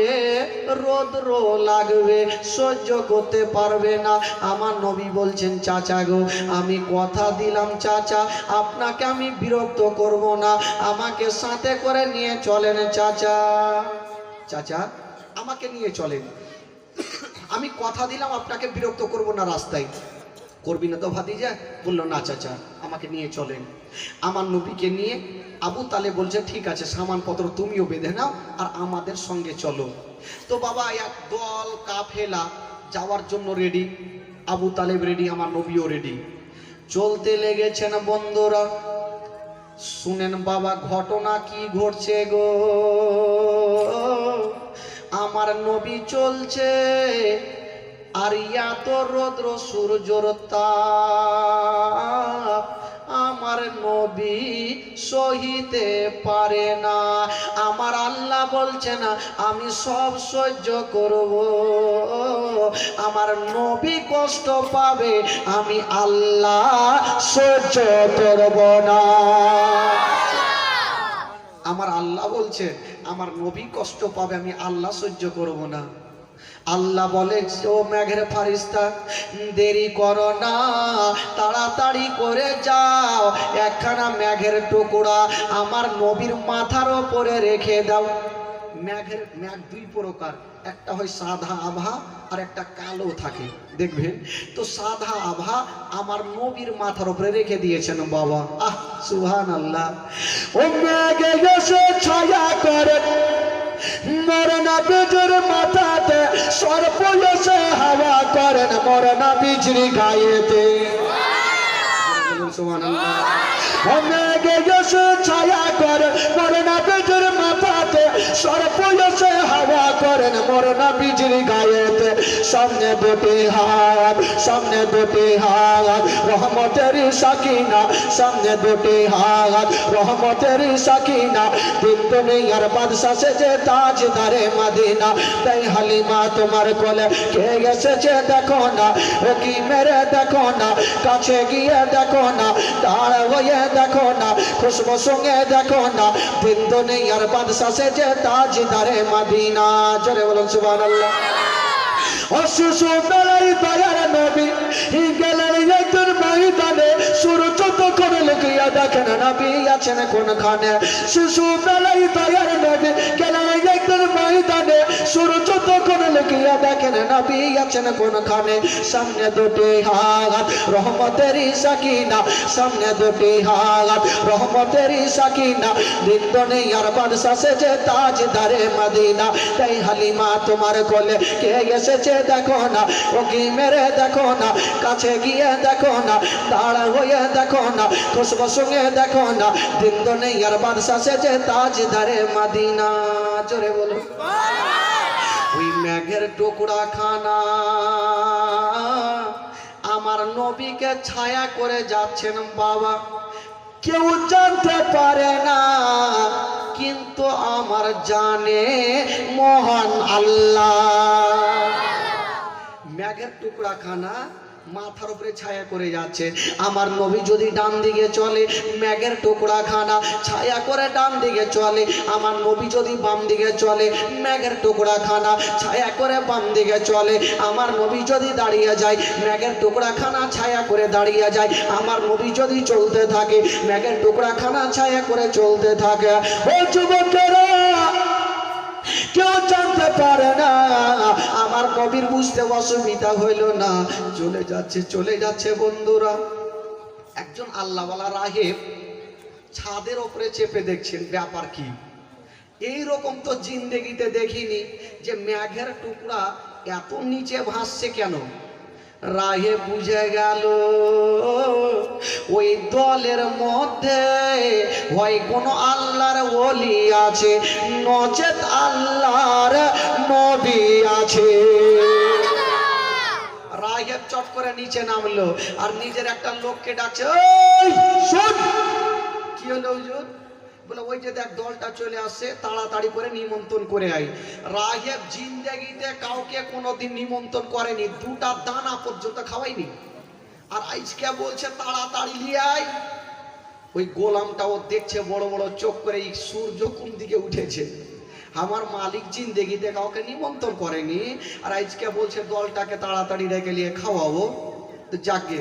রোদ্র লাগবে, সহ্য করতে পারবে না। আমার নবী বলছেন চাচা গো আমি কথা দিলাম চাচা আপনাকে আমি বিরক্ত করব না, আমাকে সাথে করে নিয়ে চলেন চাচা। চাচা আমাকে নিয়ে চলেন, আমি কথা দিলাম আপনাকে বিরক্ত করব না, রাস্তায় করবি না তো ভাতিজা? বললো না চাচা আমাকে নিয়ে চলেন। আমার নবীকে নিয়ে আবু তালেব বলছে ঠিক আছে সামানপত্র তুমিও বেঁধে নাও আর আমাদের সঙ্গে চলো। তো বাবা এক দল কাফেলা যাওয়ার জন্য রেডি, আবু তালেব রেডি, আমার নবীও রেডি। চলতে লেগেছেন বন্ধুরা। শুনেন বাবা ঘটনা কি ঘটছে গো। আমার নবী চলছে আর এত রৌদ্র সূর্যর তাপ আমার নবী সহিতে পারে না। আমার আল্লাহ বলছে না আমি সব সহ্য করব, আমার নবী কষ্ট পাবে আমি আল্লাহ সহ্য করব না। আমার আল্লাহ বলছে আমার নবী কষ্ট পাবে আমি আল্লাহ সহ্য করব না। আল্লাহ বলে, ও মেঘের ফারিস্তা, দেরি করো না, তাড়াতাড়ি করে যাও, একখানা মেঘের টুকরা আমার নবীর মাথার ওপরে রেখে দাও। মেঘ দুই প্রকার, একটা হয় সাদা আভা আর একটা কালো থাকে, দেখবেন তো। সাদা আভা আমার নবীর মাথার উপরে রেখে দিয়েছেন বাবা। আহ, সুবহানাল্লাহ। ও মেঘে এসে ছায়া করে মরনা বীজের মাথাতে, সর্প এসে হাওয়া করেন মরনা বীজের গায়েতে। সুবহানাল্লাহ। ও মেঘে এসে ছায়া করে মরনা বীজের মাথাতে, সর্প এসে হাওয়া করেন মরনা বীজের গায়েতে। সামনে দুটি হাত, সামনে দুটি হাত রহমতের সাকিনা, সামনে দুটি হাত রহমতের সাকিনা। দিন দুনিয়ার বাদশা সেজে তাজদারে মদিনা, তাই হালিমা তোমার কোলে কে এসেছে দেখো না, ও কি মেরে দেখো না, কাছে গিয়ে দেখো না, দাঁড় হয়ে দেখো না, খুশবু সঙ্গে দেখো না। দিন দুনিয়ার বাদশা সেজে তাজদারে মদিনা। জোরে বলুন সুবহানাল্লাহ। ও শিশু বেলায় দয়ার নবী গেলেন একদিন ময়দানে, সূর্য তখন লুকিয়ে দেখেন নবী আছেন কোনখানে। শিশু বেলায় দয়ার নবী গেলেন একদিন ময়দানে, সূর্য তখন লুকিয়ে দেখেন নবী আছেন কোনখানে। সামনে দুটি হাত রহমতের সাকিনা, সামনে দুটি হাত রহমতের সাকিনা। দিন দুনিয়ার বাদশা সেজে তাজদারে মদিনা, তাই হালিমা তোমার কোলে কে এসেছে দেখো না, ও কি মেরে দেখো না, কাছে গিয়ে দেখো না, দাঁড়া হয়ে দেখো না, খুশবু সঙ্গে দেখো না। দিন দুনিয়ার বাদশা সেজে তাজদারে মদিনা। জোরে বলো। ওই মেঘের টুকরা খানা আমার নবীকে ছায়া করে যাচ্ছেন বাবা, কেউ জানতে পারে না, কিন্তু আমার জানে মহান আল্লাহ। মেঘের টুকরা খানা মাথার উপরে ছায়া করে যাচ্ছে। আমার নবী যদি ডান দিকে চলে, মেঘের টুকরা খানা ছায়া করে ডান দিকে চলে। আমার নবী যদি বাম দিকে চলে, মেঘের টুকরা খানা ছায়া করে বাম দিকে চলে। আমার নবী যদি দাঁড়িয়ে যায়, মেঘের টুকরা খানা ছায়া করে দাঁড়িয়ে যায়। আমার নবী যদি চলতে থাকে, মেঘের টুকরা খানা ছায়া করে চলতে থাকে। ও যুবকেরা, কেউ জানতে পারে না, আমার নবীর বুঝতে অসুবিধা হইল না। চলে যাচ্ছে চলে যাচ্ছে বন্ধুরা। একজন আল্লাহওয়ালা রাহেব ছাদের ওপরে চেপে দেখছেন ব্যাপার কি। এই রকম তো জিন্দেগিতে দেখিনি যে মেঘের টুকরা এত নিচে ভাসছে কেন। রাহে বুঝে গেল ওই দলের মধ্যে হয় কোন আল্লাহর ওলি আছে, নচেত আল্লাহর নবী আছে। রাহেব চট করে নিচে নামলো আর নিজের একটা লোককে ডাকছে, ওই শোন। কি হলো হুজুর? বলে ওই যে দেখ দলটা চলে আসছে, তাড়াতাড়ি করে নিমন্ত্রণ করে আই। রাহেব জিন্দেগিতে কাউকে কোনোদিন নিমন্ত্রণ করেনি, দুটা দানা পর্যন্ত খাওয়াইনি, আর আজকে বলছে তাড়াতাড়ি নিয়ে আই। ওই গোলামটাও দেখছে বড় বড় চোখ করে, এই সূর্য কোন দিকে উঠেছে। আমার মালিক জিন্দেগিতে কাউকে নিমন্ত্রণ করেনি, আর আজকে বলছে দলটাকে তাড়াতাড়ি রেখে নিয়ে খাওয়াবো। তো যাকে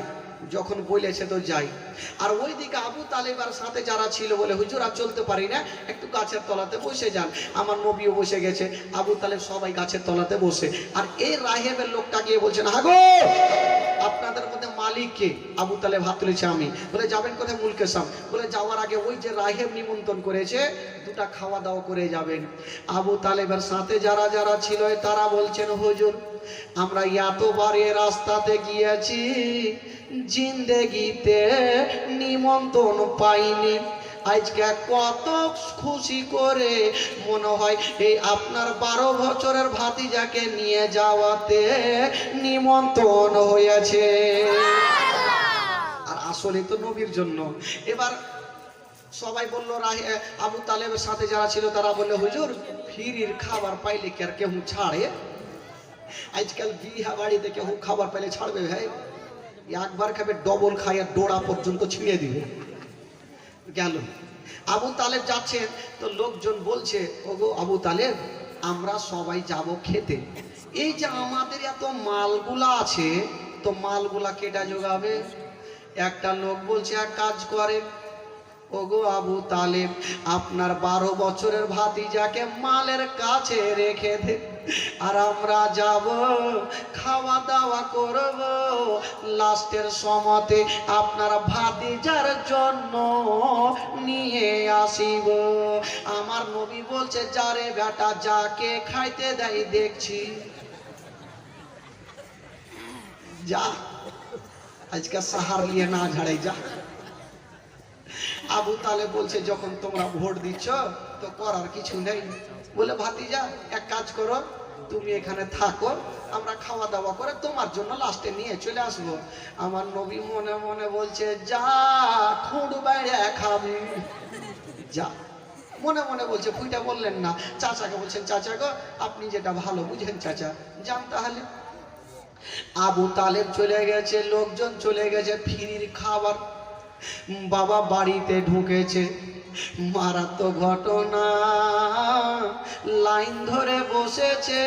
যখন বলেছে তো যাই। আর ওইদিকে আবু তালেবার সাথে যারা ছিল বলে, হুজুর আর চলতে পারি না, একটু গাছের তলাতে বসে যান। আমার নবীও বসে গেছে, আবু তালেব সবাই গাছের তলাতে বসে। আর এই রাহেবের লোকটা গিয়ে বলছেন, হাগো আপনাদের মধ্যে মালিক কে? আবু তালেব হাত তুলেছে আমি। বলে যাবেন কোথায়? মুলকেসাম। বলে যাওয়ার আগে ওই যে রাহেব নিমন্ত্রণ করেছে, দুটা খাওয়া দাওয়া করে যাবেন। আবু তালেবের সাথে যারা যারা ছিল তারা বলছেন, হুজুর আমরা এতবার এ রাস্তাতে গিয়েছি, জিন্দেগিতে নিমন্ত্রণ পাইনি। আজকে কত খুশি করে মনে হয় এই আপনার 12 বছরের ভাতিজাকে নিয়ে যাওয়াতে নিমন্ত্রণ হয়েছে। আর আসলে তো নবীর জন্য। এবার সবাই বললো, আবু তালেবের সাথে যারা ছিল তারা বললো, হুজুর ফিরির খাবার পাইলে কি আর কেউ ছাড়ে? আজকাল বিহা বাড়িতে কেউ খাবার পাইলে ছাড়বে ভাই? একবার খাবে, ডবল খাইয়া ডোড়া পর্যন্ত ছিঁড়ে দিবে। গেল আবু তালেব যাচ্ছেন, তো লোকজন বলছে, ওগো আবু তালেব আমরা সবাই যাব খেতে, এই যে আমাদের এত মালগুলা আছে, তো মালগুলা কেটা যোগাবে? একটা লোক বলছে এক কাজ করেন, ওগো আবু তালেব, আপনার 12 বছরের ভাতিজাকে মালের কাছে রেখে দে, আর আমরা যাব খাওয়া দাওয়া করব, লাস্টের সময়তে আপনার ভাতিজার জন্য নিয়ে আসিব। আমার নবী বলছে, যারে বেটা যাকে খাইতে দেয় দেখছি, যা আজকে সাহার নিয়ে না ঝাড়াই যা। আবু তালেব বলছে, যখন তোমরা ভোট দিচ্ছ তো করার কিছু নেই, বলে ভাতিজা এক কাজ করো, তুমি এখানে থাকো, আমরা খাওয়া দাওয়া করে তোমার জন্য লাস্টে নিয়ে চলে আসবো। আমার নবী মনে মনে বলছে, যা খুঁড় বাইরে খাবি, যা। মনে মনে বলছে, ফুইটা বললেন না। চাচাকে বলছেন, চাচা গো আপনি যেটা ভালো বুঝেন চাচা, যান তাহলে। আবু তালেব চলে গেছে, লোকজন চলে গেছে, ফ্রির খাবার। বাবা বাড়িতে ঢুকেছে, মারাত্মক ঘটনা, লাইন ধরে বসেছে,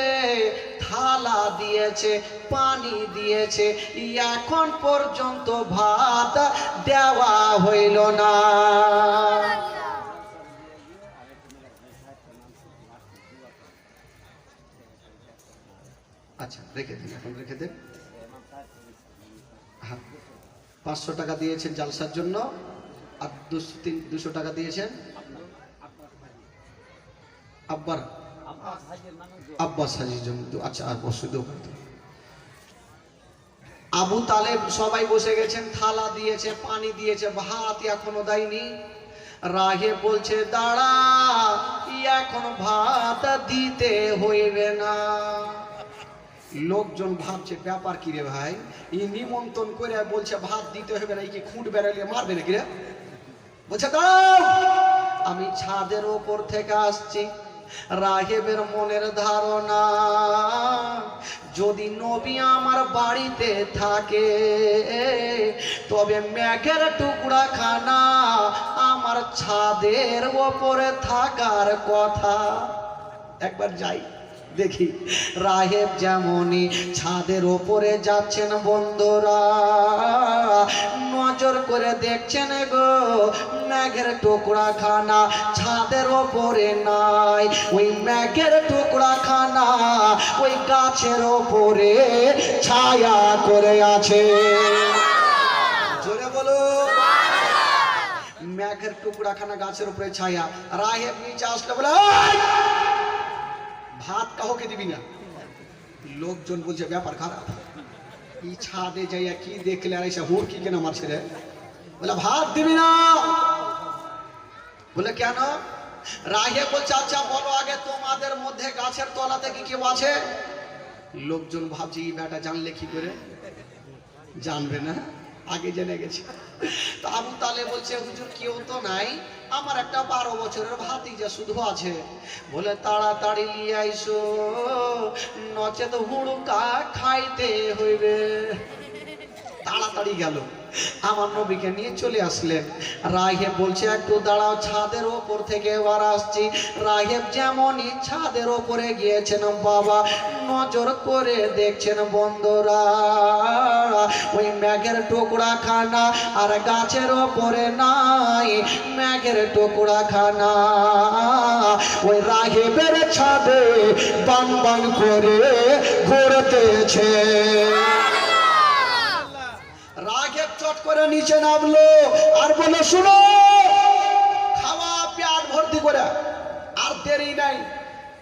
থালা দিয়েছে, পানি দিয়েছে, এখন পর্যন্ত ভাত দেওয়া হইল না। আচ্ছা রেখে দিন, এখন রেখে দেন। 500 টাকা দিয়েছেন জালসার জন্য, আর 200 টাকা দিয়েছেন আব্বাস হাজির জন্য। আচ্ছা আর বসে দেব। আবু তালেব সবাই বসে গেছেন, থালা দিয়েছে, পানি দিয়েছে, ভাত এখনো দেয়নি। রাগে বলছে, দাঁড়া, এখন ভাত দিতে হইবে না। লোকজন ভাবছে ব্যাপার কি রে ভাই, ই নিমন্ত্রণ করে বলছে ভাত দিতে হবে না, কি খুঁট বেড়ালিয়ে মারবে নাকি রে? বলছে দাও, আমি ছাদের ওপর থেকে আসছি। রাহেবের মনের ধারণা, যদি নবী আমার বাড়িতে থাকে তবে মেঘের টুকরা খানা আমার ছাদের ওপরে থাকার কথা। একবার যাই দেখি। রাহেব যেমনই ছাদের ওপরে যাচ্ছেন, বন্ধুরা নজর করে দেখছেন গো, মেঘের টুকরা খানা ছাদের ওপরে নাই। ওই মেঘের টুকরা খানা ওই গাছের ওপরে ছায়া করে আছে। জোরে বলো, মেঘের টুকরা খানা গাছের উপরে ছায়া। রাহেব নিচে আসলে বলে, ভাত কাউকে দিবি না। লোকজন বলছে ব্যাপার খারাপ, ই ছাদে যাইয়া কি দেখলে আর এসে হুড় কি কেন মারছে রে? বলে ভাত দিবি না। বলে কেন? রাহে বলছে, আচ্ছা বলো আগে তোমাদের মধ্যে গাছের তলাতে কি কেউ আছে? লোকজন ভাবছে এই বেটা জানলে কি করে? জানবে না, আগে জেনে গেছে। তো আবু তালেব বলছে, হুজুর কেউ তো নাই, আমার একটা 12 বছরের ভাতিজা শুধু আছে। বলে তাড়াতাড়ি নিয়ে আইসো, নচেত হুড়কা খাইতে হইবে। তাড়াতাড়ি গেল, আমার নবীকে নিয়ে চলে আসলেন। রাহেব বলছে, একটু দাঁড়াও, ছাদের ওপর থেকে এবার আসছি। রাহেব যেমনই ছাদের ওপরে গিয়েছেন, বাবা নজর করে দেখছেন, বন্ধুরা ওই মেঘের টুকরা খানা আর গাছের ওপরে নাই। মেঘের টুকরা খানা ওই রাহেবের ছাদে বান বান করে ঘুরতেছে। রাঘেব চট করে নিচে নামলো আর বলে, শুনো, খাওয়া পেট ভর্তি করে, আর দেরি নাই।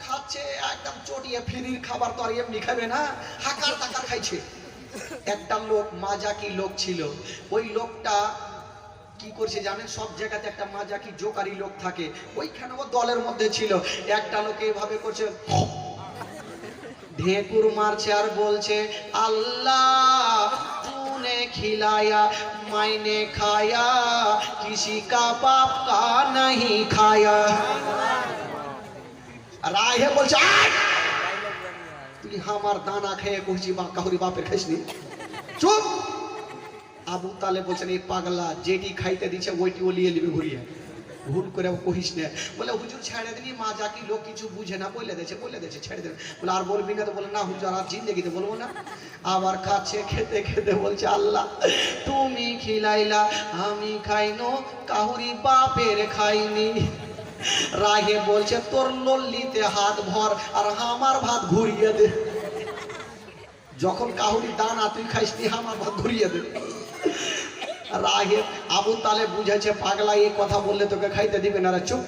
খাচ্ছে একদম চটিয়ে, ফ্রির খাবার তো আর এমনি খাবে না, হাকার টাকার খাইছে। একটা লোক মাজাকি লোক ছিল, ওই লোকটা কি করছে জানেন? সব জায়গাতে একটা মাজাকি জোকারি লোক থাকে, ওইখানে ও দলের মধ্যে ছিল। একটা লোক এইভাবে করছে, ঢেকুর মারছে আর বলছে, আল্লাহ तूने खिलाया मैंने खाया, किसी का बाप का नहीं खाया। রাহে বলছে, তুই আমার দানা খেয়ে কইছি বা কাহুরি বাপের খাইসনি, চুপ। আবু তালেব বলছেন, এই পাগলা যেটি খাইতে দিচ্ছে ওইটি ও লিয়ে নিবে ঘুরিয়ে। ভুল করে কহিস না। বলে হুজুর ছেড়ে দিনি, মা জাকি লোক কিছু বুঝে না, বলে দিয়েছে ছেড়ে দেন। বলে আর বলবি না? তো বলে না হুজুর আর জিন্দেগিতে বলবো না। আবার খাচ্ছে, খেতে খেতে বলছে আল্লাহ তুমি খিলাইলা আমি খাইনো, কাহুরি বাপের খাইনি। রাগে বলছে তোর লল্লিতে হাত ভর আর আমার ভাত ঘুরিয়ে দে। যখন কাহুরি দানা তুই খাইসনি, আমার ভাত ঘুরিয়ে দে। রাগে আবু তালেব বুঝেছে পাগলা এই কথা বললে তোকে খাইতে দিবে না, চুপ।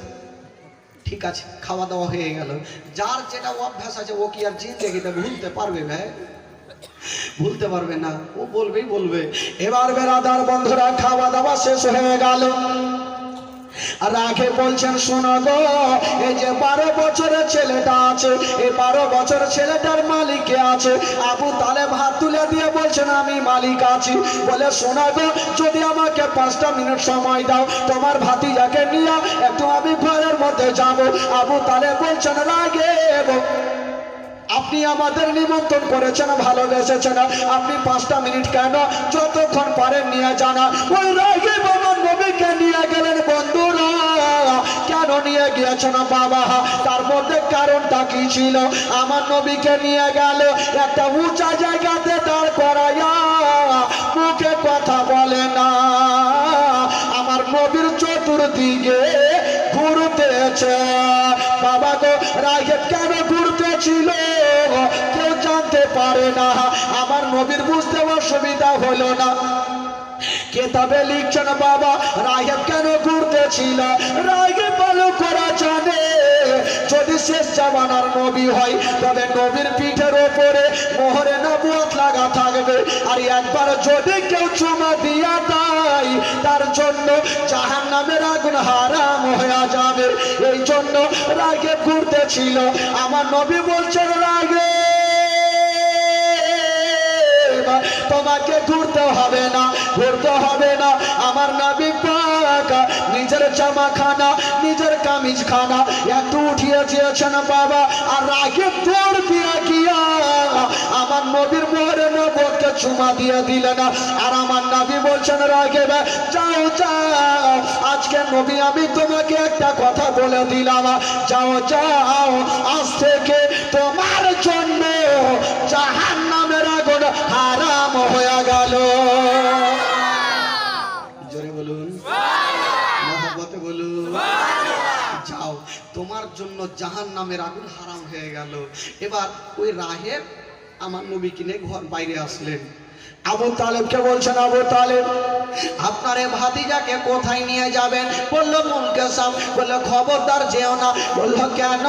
ঠিক আছে, খাওয়া দাওয়া হয়ে গেল। যার যেটা অভ্যাস আছে ও কি আর জিন্দেগিতে ভুলতে পারবে ভাই? ভুলতে পারবে না, ও বলবে। এবার বেরাদার বন্ধুরা খাওয়া দাওয়া শেষ হয়ে গেল। রাগে বলছেন শোনো গো, এই যে 12 বছরের ছেলেটা আছে, এই 12 বছরের ছেলেটার মালিক কে আছে? আবু তালেব হাত তুলে দিয়ে বলছেন আমি মালিক আছি। বলে শোনো গো, যদি আমাকে 5টা মিনিট সময় দাও, তোমার ভাতিজাকে নিয়ে একটু আমি ঘরের মধ্যে যাব। আবু তালেব বলছেন রাগে আপনি আমাদের নিমন্ত্রণ করেছেন, ভালোবেসেছেন, আপনি 5টা মিনিট কেন, যতক্ষণ পারেন নিয়ে জানা। ওই রাগে আমার নবীকে নিয়ে গেলেন বন্ধুরা। কেন নিয়ে গিয়েছেন বাবা? তার মধ্যে কারণটা কি ছিল? আমার নবীকে নিয়ে গেল একটা উঁচা জায়গাতে দাঁড় করাইয়া, মুখে কথা বলে না, আমার নবীর চতুর্দিকে ঘুরতেছে। বাবা গো, রাগে কেন ঘুরতেছিল কেউ জানতে পারে না। আমার নবীর বুঝতে অসুবিধা হলো না। কেতাবে লিখছেন বাবা রাহেব কেন ঘুরতেছিল। রাগে ভালো করা জানে যদি শেষ জামানার নবী হয় তবে নবীর পিঠের ওপরে মোহরে নবুয়ত লাগা থাকবে। আর একবার যদি কেউ চুমা দিয়া দেয় তার জন্য জাহান্নামের আগুন হারাম হয়ে যাবে। এই জন্য রাগে ঘুরতেছিল। আমার নবী বলছেন রাগে তোমাকে ঘুরতে হবে না, ঘুরতে হবে না। আমার নবী পাক নিজের জামা খানা, নিজের কামিজ খানা একটু উঠিয়ে দিয়েছেন বাবা। আর রাগে দৌড় দিয়ে গিয়া আমার নবীর মোহরে নবুয়তকে চুমা দিয়ে দিলেন। আর আমার নবী বলছেন রাগে যাও যাও, আজকে নবী আমি তোমাকে একটা কথা বলে দিলাম, যাও যাও, আজ থেকে তোমার জন্য জাহান্নামের আগুন হারাম হয়ে গেল। জোরে বলুন, মহব্বতে বলুন, যাও তোমার জন্য জাহান্নামের আগুন হারাম হয়ে গেল। এবার ওই রাহেব আমার নবীকে নিয়ে ঘর বাইরে আসলেন। আবু তালেবকে বলছেন আবু তালেব আপনার এই ভাতিজাকে কোথায় নিয়ে যাবেন? বললো মুলকে সাম। বললো খবরদার যেও না। বললো কেন?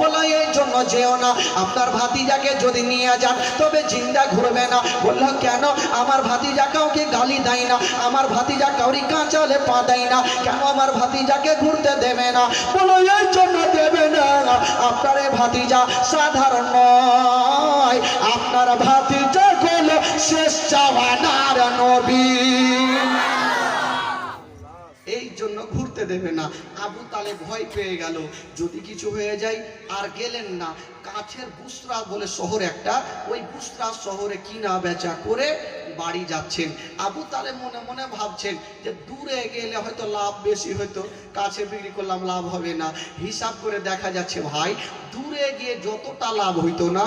বললো এই জন্য যেও না, আপনার ভাতিজাকে যদি নিয়ে যান তবে জিন্দা ঘুরবে না। বললো কেন? আমার ভাতিজা কাউকে গালি দেয় না, আমার ভাতিজা কাউরি কাঁচালে পা দেয় না, কেন আমার ভাতিজাকে ঘুরতে দেবে না? বললো এই জন্য দেবে না, আপনার এই ভাতিজা সাধারণ নয়, আপনার ভাতিজা হলো শেষ জামানার নবী, এই জন্য ঘুরতে দেবে না। আবু তালেব ভয় পেয়ে গেল যদি কিছু হয়ে যায়। আর গেলেন না। কাছের বুসরা বলে শহর একটা, ওই বুসরা শহরে কিনা বেচা করে বাড়ি যাচ্ছেন। আবু তালেব মনে মনে ভাবছেন যে দূরে গেলে হয়তো লাভ বেশি হতো, কাছে বিক্রি করলাম লাভ হবে না। হিসাব করে দেখা যাচ্ছে ভাই দূরে গিয়ে যতটা লাভ হইতো না,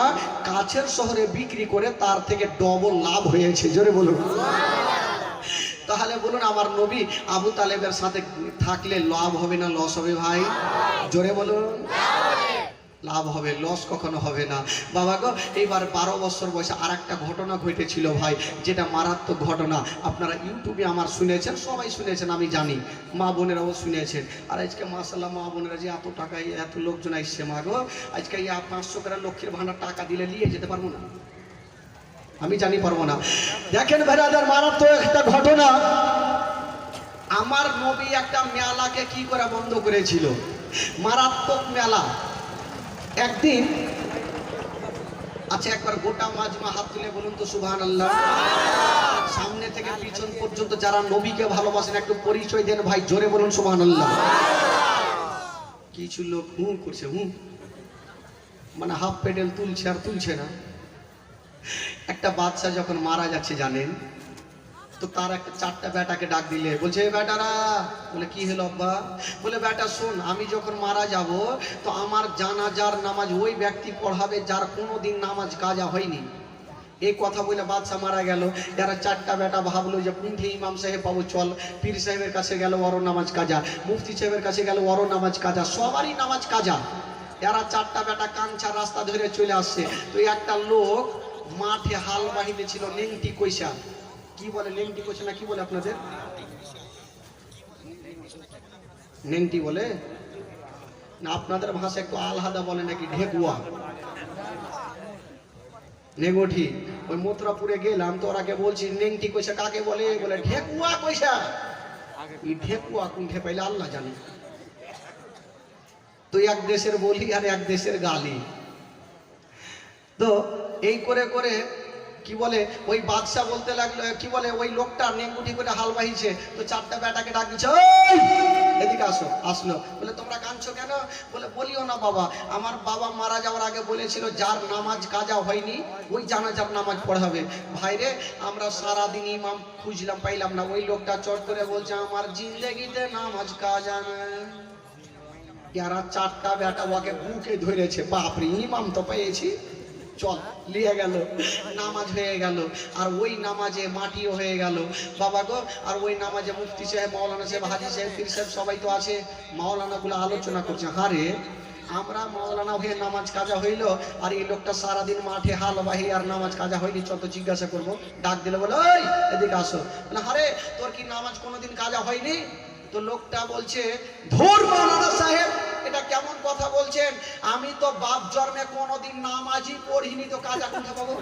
কাছের শহরে বিক্রি করে তার থেকে ডবল লাভ হয়েছে। জোরে বলুন। তাহলে বলুন আমার নবী আবু তালেবের সাথে থাকলে লাভ হবে না লস হবে ভাই? জোরে বলুন। লাভ হবে, লস কখনো হবে না। বাবা গো, এইবার 12 বছর বয়সে আর একটা ঘটনা ঘটেছিল ভাই, যেটা মারাত্মক ঘটনা। আপনারা ইউটিউবে আমার শুনেছেন, সবাই শুনেছেন, আমি জানি, মা বোনেরাও শুনেছেন। আর আজকে মাশাআল্লাহ মা বোনেরা যে এত টাকায় এত লোকজন আসছে মা গো, আজকে 500 করে লক্ষ্মীর ভান্ডার টাকা দিলে নিয়ে যেতে পারবো না? আমি জানি পারবো না। দেখেন ভাইরাদার মারাত্মক একটা ঘটনা। আমার নবী একটা মেলাকে কি করে বন্ধ করেছিল, মারাত্মক মেলা। একদিন, আচ্ছা একবার গোটা মাজমা হাত তুলে বলুন তো সুবহানাল্লাহ। সামনে থেকে পিছন পর্যন্ত যারা নবীকে ভালোবাসেন একটু পরিচয় দেন ভাই, জোরে বলুন সুবহানাল্লাহ। কিছু লোক হু করছে, হু মানে হাফ পেডেল তুলছে আর তুলছে না। একটা বাচ্চা যখন মারা যাচ্ছে জানেন, তো তার একটা চারটা বেটাকে ডাক দিলে, বলছে এ বেটারা, বলে কি হলো আব্বা? বলে বেটা শোন, আমি যখন মারা যাব তো আমার জানাজার নামাজ ওই ব্যক্তি পড়াবে যার কোনোদিন নামাজ কাজা হয়নি। এই কথা বলে বাদশা মারা গেল। এরা চারটা বেটা ভাবলো যে কোনটি ইমাম সাহেব পাবো, চল পীর সাহেবের কাছে গেল, ওরও নামাজ কাজা, মুফতি সাহেবের কাছে গেল, ওরও নামাজ কাজা, সবারই নামাজ কাজা। এরা চারটা বেটা কাঞ্চা রাস্তা ধরে চলে আসছে। তো একটা লোক মাঠে হাল বাহিতে ছিল, নেংটি কইসা, কি বলে নেংটি কইসা না কি বলে আপনাদের? নেংটি বলে না, আপনাদের ভাষা একটু আলাদা বলে নাকি, ঢেকুয়া, নেগোঠি। ওই মথুরাপুরে গেলাম তো ওরাকে বলছি নেংটি কইসা কাকে বলে? বলে ঢেকুয়া কইসা। এই ঢেকুয়া কোনঠে পাইলে আল্লাহ জানে। তো এক দেশের বলি আর এক দেশের গালি। তো এই করে করে কি বলে ওই বাদশা বলতে লাগলো, কি বলে ওই লোকটা নেংগুটি করে হাল বাহিছে। তো চারটা বেটাকে ডাক দিচ্ছে, ওই এদিকে আসো। আসলো, বলে তোমরা কাঁদছো কেন? বলে বলিও না বাবা, আমার বাবা মারা যাওয়ার আগে বলেছিল যার নামাজ কাজা হয়নি ওই জানাজার নামাজ পড়াবে। ভাইরে আমরা সারাদিন ইমাম খুঁজলাম, পাইলাম না। ওই লোকটা চট করে বলছে আমার জিন্দেগিতে নামাজ কাজা নেই। এরা চারটা বেটা ওকে বুকে ধরেছে, বাপরে ইমাম তো পেয়েছি, চল লিয়ে গেল, নামাজ হয়ে গেল। আর ওই নামাজে মাটিও হয়ে গেল বাবা গো। আর ওই নামাজে মুফতি সাহেব, মাওলানা সাহেব, হাজি সাহেব, পীর সাহেব সবাই তো আছে। মাওলানা গুলো আলোচনা করছে, হারে আমরা মাওলানা হয়ে নামাজ কাজা হইল, আর এই লোকটা সারাদিন মাঠে হাল বাহি আর নামাজ কাজা হয়নি, চত জিজ্ঞাসা করবো। ডাক দিলে বলে ওই এদিকে আসো। বলে হারে তোর কি নামাজ কোনোদিন কাজা হয়নি? তো লোকটা বলছে ধুর মাওলানা সাহেব, এটা কেমন কথা বলছেন? আমি তো বাপ জন্মে কোনোদিন নামাজই পড়িনি, তো কাজা কোথায় পাবো?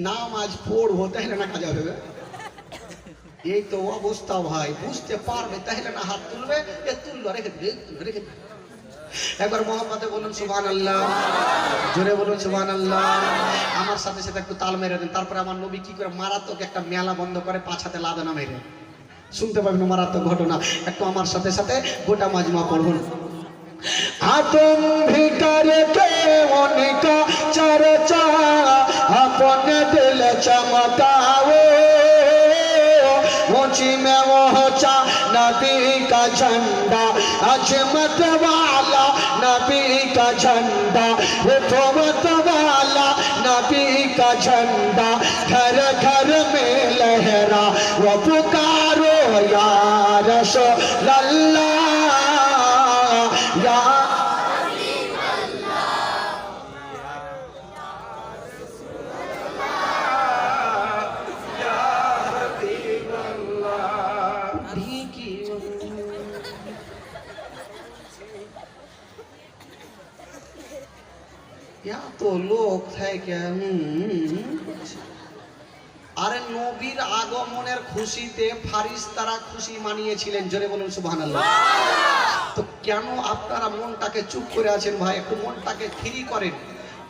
নামাজ পড়বো তাহলে না কাজা হবে? এই তো অবস্থা ভাই, বুঝতে পারবে তাহলে না হাত তুলবে। এ তুললো, রেখে দিবে, রেখে দিবে। একবার মোহাম্মদে বলুন সুবহানাল্লাহ, জোরে বলুন সুবহানাল্লাহ। আমার সাথে সাথে একটু তাল মেরে দেন। তারপরে আমার নবী কি করে মারাত্মক একটা মেলা বন্ধ করে পাছাতে লাদানা মেরে, শুনতে পাবেন মারাত্মক ঘটনা। একটু আমার সাথে সাথে গোটা মাজমা পড়ুন। আতম ভিতর কে উনকা চর্চা अपने दिल चमकाओ, ऊंची में पहुंचा नबी का झंडा, अजमत वाला नबी का झंडा, हुकूमत वाला नबी का झंडा, घर घर में लहरा वो पुकारो या रसूल अल्लाह, या তো লোক থাকে। আরে নবীর আগমনের খুশিতে ফারিস্তারা খুশি মানিয়েছিলেন, জোরে বলুন সুবহানাল্লাহ। তো কেন আপনারা মনটাকে চুপ করে আছেন ভাই? একটু মনটাকে ফ্রি করেন।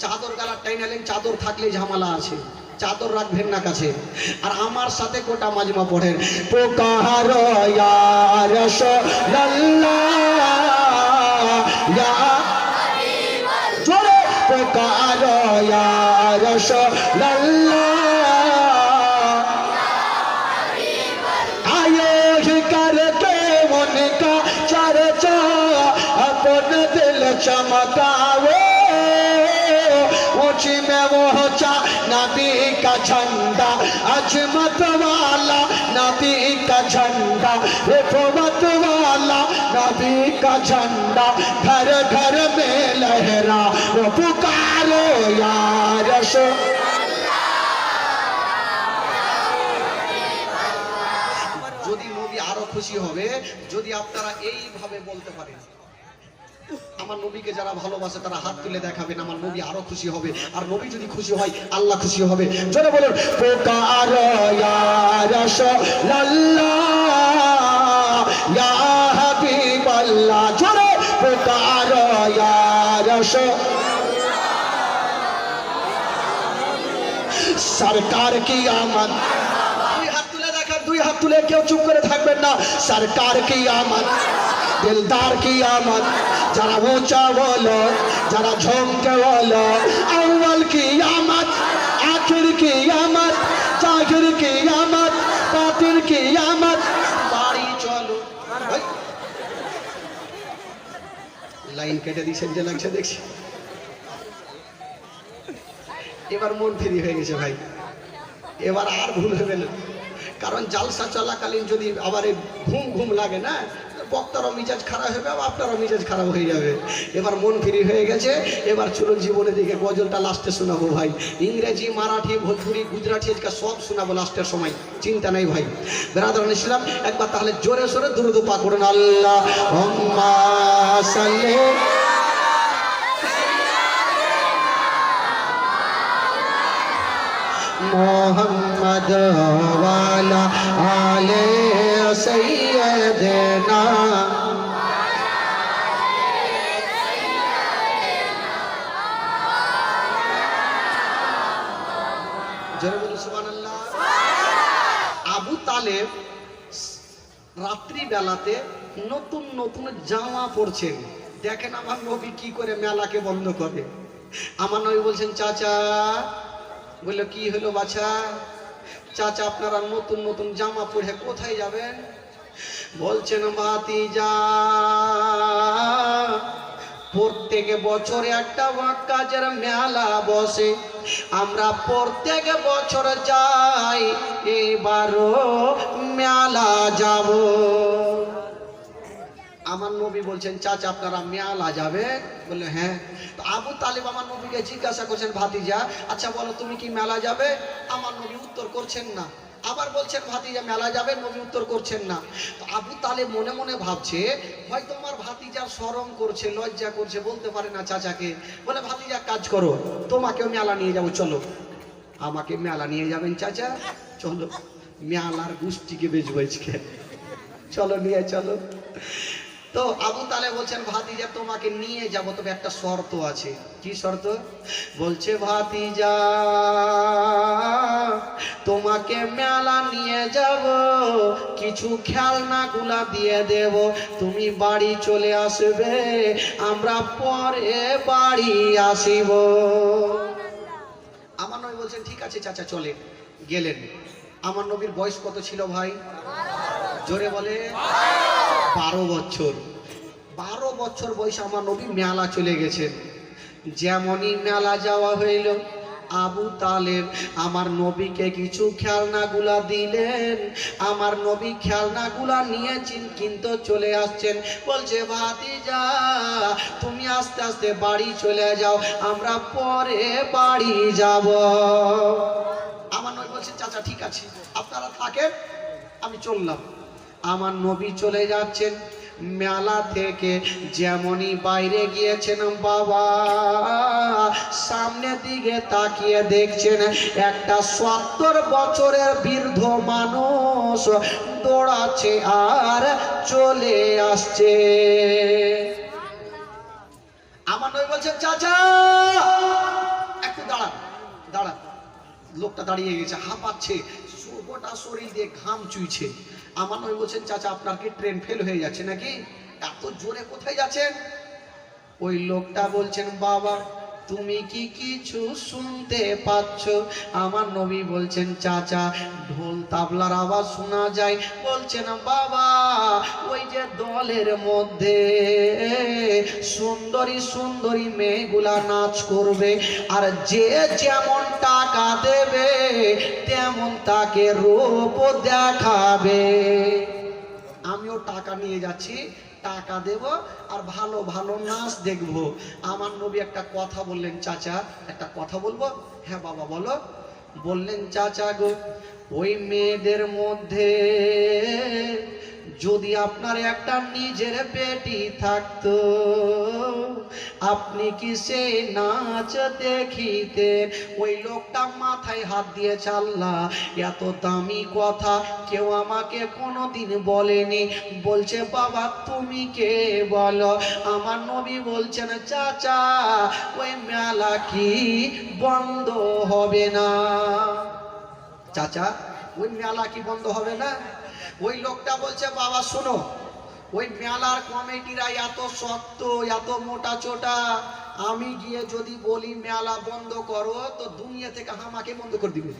চাদর গালা টাইনালেন, চাদর থাকলে ঝামেলা আছে, চাদর রাখবেন না কাছে। আর আমার সাথে গোটা মাজমা পড়েন, পুকারো ইয়া রাসূলুল্লাহ, ইয়া पुकारो या रसूल अल्लाह, आयो ही करके उनका चर्चा अपने दिल चमकाओ, ऊंची में पहुंचा नबी का झंडा, अजमत वाला नबी का झंडा, हुकूमत वाला नबी का झंडा, घर घर में लहरा वो पुकारो या रसूल। যদি নবী আরো খুশি হবে যদি আপনারা এইভাবে বলতে পারেন। আমার নবীকে যারা ভালোবাসে তারা হাত তুলে দেখাবেন, আমার নবী আরো খুশি হবে। আর নবী যদি খুশি হয় আল্লাহ খুশি হবে। জোরে বলুন, পুকারো ইয়া রাসূলুল্লাহ, ইয়া হাবিবাল্লাহ, জোরে পুকারো ইয়া রাসূল। সরকার কি আমদ, দুই হাত তুলে দেখেন, দুই হাত তুলে, কেউ চুপ করে থাকবেন না। সরকার কি আমদ, दिलदार की आमद, जरा ऊंचा बोलो, जरा झूम के बोलो, अव्वल की आमद। আখির কিয়ামত, জাহির কিয়ামত, বাতিল কিয়ামত, বাড়ি চলো। ওই, লাইন কেটে দিয়েছেন যে লাগছে দেখছি। এবার মন ফ্রি হয়ে গেছে ভাই, এবার আর ভুল হবে না। কারণ জালসা চলাকালীন যদি আবার ঘুম ঘুম লাগে না, বক্তারও মিজাজ খারাপ হবে, আবার আপনারও মিজাজ খারাপ হয়ে যাবে। এবার মন ফ্রি হয়ে গেছে, এবার চলুন জীবনের দিকে গজলটা লাস্টে শোনাবো ভাই। ইংরেজি, মারাঠি, ভোজপুরি, গুজরাটি আজকে সব শোনাবো লাস্টের সময়, চিন্তা নাই ভাই। বেরাদরান ইসলাম, একবার তাহলে জোরে সোরে দুরূদ পাক করুন। আল্লাহুম্মা সাল্লি মোহাম্মদ ওয়ালা আলে সাইয়্যিদিনা। জোরে বলুন সুবহানাল্লাহ। আবু তালেব রাত্রি বেলাতে নতুন নতুন জামা পরছেন। দেখেন আমার নবী কি করে মেলাকে বন্ধ করে। আমার নবী বলছেন, চাচা। বললো, কি হলো বাছা? চাচা, আপনারা নতুন নতুন জামা পরে কোথায় যাবেন? বলছেন, ভাতিজা, প্রত্যেক বছরে একটা কাজের মেলা বসে, আমরা প্রত্যেক বছর যাই, এবারও মেলা যাব। আমার নবী বলছেন, চাচা আপনারা মেলা যাবে? বললো, হ্যাঁ। তো আবু তালেব আমার নবীকে জিজ্ঞাসা করছেন, ভাতিজা আচ্ছা বলো তুমি কি মেলা যাবে? আমার নবী উত্তর করছেন না। আবার বলছেন, ভাতিজা মেলা যাবে? নবী উত্তর করছেন না। তো আবু তালেব মনে মনে ভাবছে, হয়তো আমার ভাতিজা শরম করছে, লজ্জা করছে, বলতে পারে না চাচাকে। বলে, ভাতিজা কাজ করো, তোমাকেও মেলা নিয়ে যাবো, চলো। আমাকে মেলা নিয়ে যাবেন চাচা? চলো, মেলার গোষ্ঠীকে বেচবো আজকে, চলো নিয়ে চলো। তো আবু তালেব বলছেন, ভাতিজা তোমাকে নিয়ে যাব, তবে একটা শর্ত আছে। কি শর্ত? বলছে, ভাতিজা তোমাকে মেলা নিয়ে যাব, কিছু খেলনাগুলা দিয়ে দেব, তুমি বাড়ি চলে আসবে, আমরা পরে বাড়ি আসিব। আমার নবী বলছেন, ঠিক আছে চাচা চলেন। গেলেন। আমার নবীর বয়স কত ছিল ভাই? জোরে বলে, 12 বছর। 12 বছর বয়সে আমার নবী মেলা চলে গেছেন। যেমনই মেলা যাওয়া হইল, আবু তালেব আমার নবীকে কিছু খেলনাগুলা দিলেন। আমার নবী খেলনাগুলা নিয়েছেন, কিন্তু চলে আসছেন। বলছে, ভাতিজা তুমি আস্তে আস্তে বাড়ি চলে যাও, আমরা পরে বাড়ি যাব। আমার নবী বলছেন, চাচা ঠিক আছে আপনারা থাকেন, আমি চললাম। আমার নবী চলে যাচ্ছেন। মেলা থেকে যেমনই বাইরে গিয়েছেন, বাবা সামনের দিকে তাকিয়ে দেখছেন একটা 70 বছরের বৃদ্ধ মানুষ দৌড়াচ্ছে আর চলে আসছে। আমার নবী বলছেন, চাচা একটু দাঁড়ান, দাঁড়ান। লোকটা দাঁড়িয়ে গেছে, হাঁপাচ্ছে, গোটা শরীর দিয়ে ঘাম চুইছে। আমার নবী বলছেন, চাচা আপনার কি ট্রেন ফেল হয়ে যাচ্ছে নাকি? এত জোরে কোথায় যাচ্ছেন? ওই লোকটা বলছেন, বাবা তুমি কি কিছু শুনতে পাচ্ছ? আমার নবী বলছেন, চাচা ঢোল তাবলার আওয়াজ শোনা যায়। বলছেন, বাবা ওই যে দলের মধ্যে সুন্দরী সুন্দরী মেয়েগুলা নাচ করবে, আর যে যেমন টাকা দেবে তেমন তাকে রূপ দেখাবে। আমিও টাকা নিয়ে যাচ্ছি, টাকা দেব আর ভালো ভালো নাচ দেখব। আমার নবী একটা কথা বললেন, চাচা একটা কথা বলবো? হ্যাঁ বাবা বলো। বললেন, চাচা গো ওই মেয়েদের মধ্যে যদি আপনার একটা নিজের বেটি থাকতো, আপনি কি সেই নাচ দেখিতেন? ওই লোকটা মাথায় হাত দিয়ে চাল্লা, এত দামি কথা কেউ আমাকে কোনোদিন বলেনি। বলছে, বাবা তুমি কে বলো? আমার নবী বলছেন, চাচা ওই মেলা কি বন্ধ হবে না? চাচা ওই মেলা কি বন্ধ হবে না? ওই লোকটা বলছে, বাবা শোনো, ওই মেলার কমিটিরা এত শক্ত, এত মোটা চোটা, আমি গিয়ে যদি বলি মেলা বন্ধ করো তো দুনিয়া থেকে আমাকে বন্ধ করে দিবে,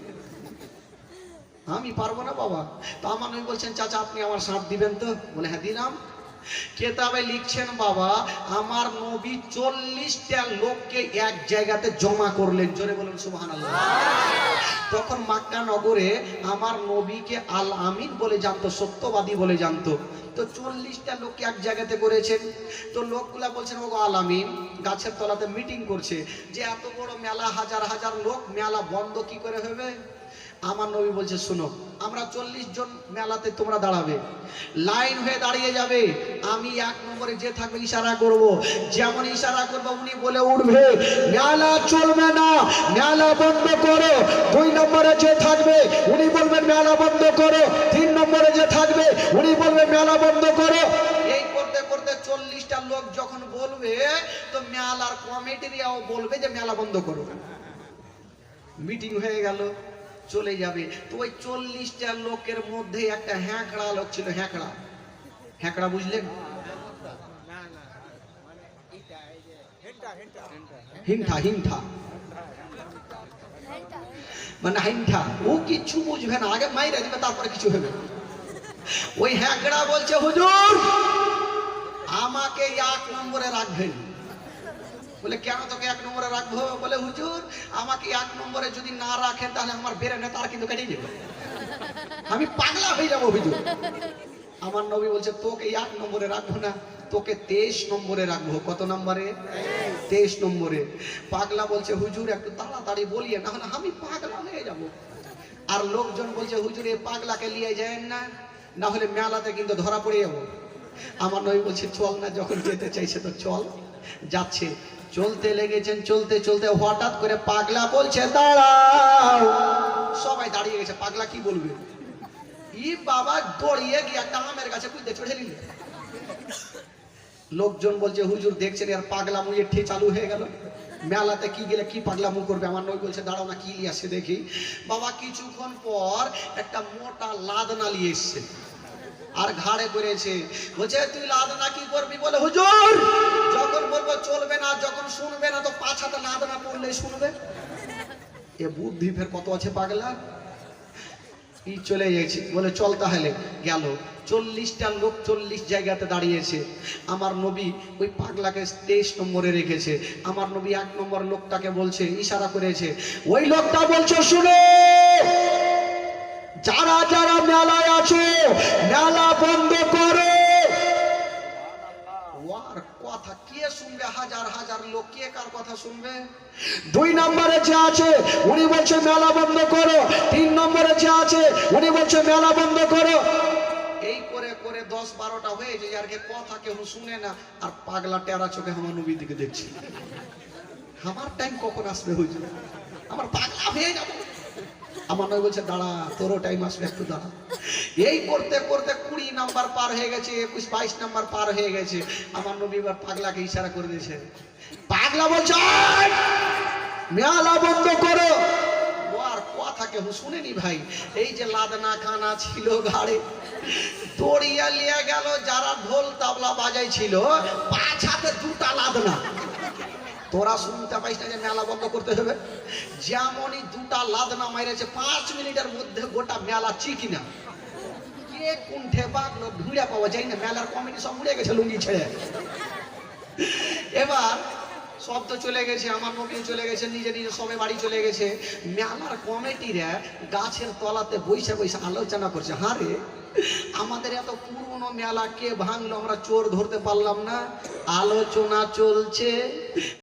আমি পারবো না বাবা। তো আমার নবী বলছেন চাচা আপনি আমার সাথ দিবেন তো? বলে হ্যাঁ দিলাম। কেতাবে লিখছেন বাবা আমার নবী 40টা লোককে এক জায়গাতে জমা করলেন, জোরে বলুন সুবহানাল্লাহ। তখন মক্কা নগরে আমার নবীকে আল আমিন বলে জানতো, সত্যবাদী বলে জানতো। তো 40টা লোককে এক জায়গাতে করেছেন। তো লোকগুলা বলছেন ও আল আমিন গাছের তলাতে মিটিং করছে যে এত বড় মেলা, হাজার হাজার লোক, মেলা বন্ধ কি করে হবে? আমার নবী বলছে শোনো, আমরা 40 জন মেলাতে তোমরা দাঁড়াবে, লাইন হয়ে দাঁড়িয়ে যাবে, আমি 1 নম্বরে যে থাকবে ইশারা করব, যেমন ইশারা করব উনি বলে উঠবে মেলা চলবে না, মেলা বন্ধ করো। 2 নম্বরে যে থাকবে উনি বলবেন মেলা বন্ধ করো। 3 নম্বরে যে থাকবে উনি বলবেন মেলা বন্ধ করো। এই করতে করতে 40টা লোক যখন বলবে তো মেলার কমিটিরাও বলবে যে মেলা বন্ধ করো। মিটিং হয়ে গেল, চলে যাবে। তো ওই 40টা লোকের মধ্যে একটা হ্যাঁকড়া লোক ছিল। হ্যাঁকড়া, হ্যাঁকড়া বুঝলেন? হিংঠা, হিংঠা মানে হিংঠা, ও কিছু বুঝবে না, আগে মাইরা দিবে তারপরে কিছু হবে। ওই হ্যাঁকড়া বলছে হুজুর আমাকে 1 নম্বরে রাখবেন। বলে কেন তোকে 1 নম্বরে রাখবো? বলে হুজুর আমাকে 1 নম্বরে যদি না রাখেন তাহলে আমার বেরেনে তার কিন্তু কেটে যাবে, আমি পাগলা হয়ে যাবো হুজুর। আমার নবী বলছে তোকে 1 নম্বরে রাখবো না, তোকে 23 নম্বরে রাখবো। কত নম্বরে? 23 নম্বরে। পাগলা বলছে হুজুর একটু তাড়াতাড়ি বলিয়ে, না হলে আমি পাগলা হয়ে যাব। আর লোকজন বলছে হুজুর এই পাগলাকে নিয়ে যায় না, না হলে মেলাতে কিন্তু ধরা পড়ে যাবো। আমার নবী বলছে চল না, যখন যেতে চাইছে তো চল। যাচ্ছে, চলতে লেগেছেন, চলতে চলতে হঠাৎ করে পাগলা বলছে দাঁড়াও। সবাই দাঁড়িয়ে গেছে। পাগলা কি বলবে? ই বাবা দৌড়িয়ে গিয়ে একটা আমের গাছে কুইতে চড়ে নিল। লোকজন বলছে হুজুর দেখছেন আর পাগলা মুয়ে ঠিক চালু হয়ে গেল, মেলাতে কি গেলে কি পাগলামু করবে। আমার নবী বলছে দাঁড়াও না, কি নিয়ে আসে দেখি। বাবা কিছুক্ষণ পর একটা মোটা লাদনা নিয়ে এসছে আর ঘাড়ে করেছে। বলছে তুই লাদনা কি করবি? বলে হুজুর যখন বলবো চলবে না, যখন শুনবে না তো 5 হাতে লাদনা পড়লে শুনবে। এ বুদ্ধি ফের কত আছে পাগলা। ই চলে গেছে, বলে চল তাহলে। গেল। 40টা লোক 40 জায়গাতে দাঁড়িয়েছে। আমার নবী ওই পাগলাকে 23 নম্বরে রেখেছে। আমার নবী 1 নম্বর লোকটাকে বলছে, ইশারা করেছে। ওই লোকটা বলছে শুনো যারা যারা মেলায় আছে মেলা বন্ধ করো। ওর কথা কে শুনবে? হাজার হাজার লোক, কে কার কথা শুনবে? 2 নম্বরে যে আছে উনি বলছে মেলা বন্ধ করো। 3 নম্বরে যে আছে উনি বলছে মেলা বন্ধ করো। এই করে করে 10-12টা হয়ে যায় আর কে কথা কেউ শুনে না। আর পাগলা টেরা চোখে আমার নবীর দিকে দেখছে। আমার টাইম কখন আসবে হুজুর? আমার পাগলা হয়ে যাবো। আমার নবী বলছে দাঁড়া, তোরও টাইম আসবে, একটু দাঁড়া। এই করতে করতে 20 নাম্বার পার হয়ে গেছে, 21-22 নাম্বার পার হয়ে গেছে। আমার নবী এবার পাগলাকে ইশারা করে দিয়েছে। পাগলা বলছে মেলা বন্ধ করো। ও আর কথা কেউ শুনেনি ভাই। এই যে লাদনা খানা ছিল ঘাড়ে, দড়িয়া লিয়ে গেল। যারা ঢোল তাবলা বাজাই ছিল 5 হাতে 2টা লাদনা। তোরা শুনতে পাইস না যে মেলা বন্ধ করতে হবে? যেমনই 2টা লাদনা মাইরেছে 5 মিনিটের মধ্যে গোটা মেলা চিকিনা। কে কুণ্ঠে বাগলো ঢুঁড়া পাওয়া যায় না। মেলার কমিটি সব উড়ে গেছে লুঙ্গি ছেড়ে। এবার সব তো চলে গেছে, আমার নবীও চলে গেছে, নিজে নিজে সবে বাড়ি চলে গেছে। মেলার কমিটিরা গাছের তলাতে বসে বসে আলোচনা করছে, হ্যাঁ রে আমাদের এত পুরনো মেলা কে ভাঙলো, আমরা চোর ধরতে পারলাম না। আলোচনা চলছে।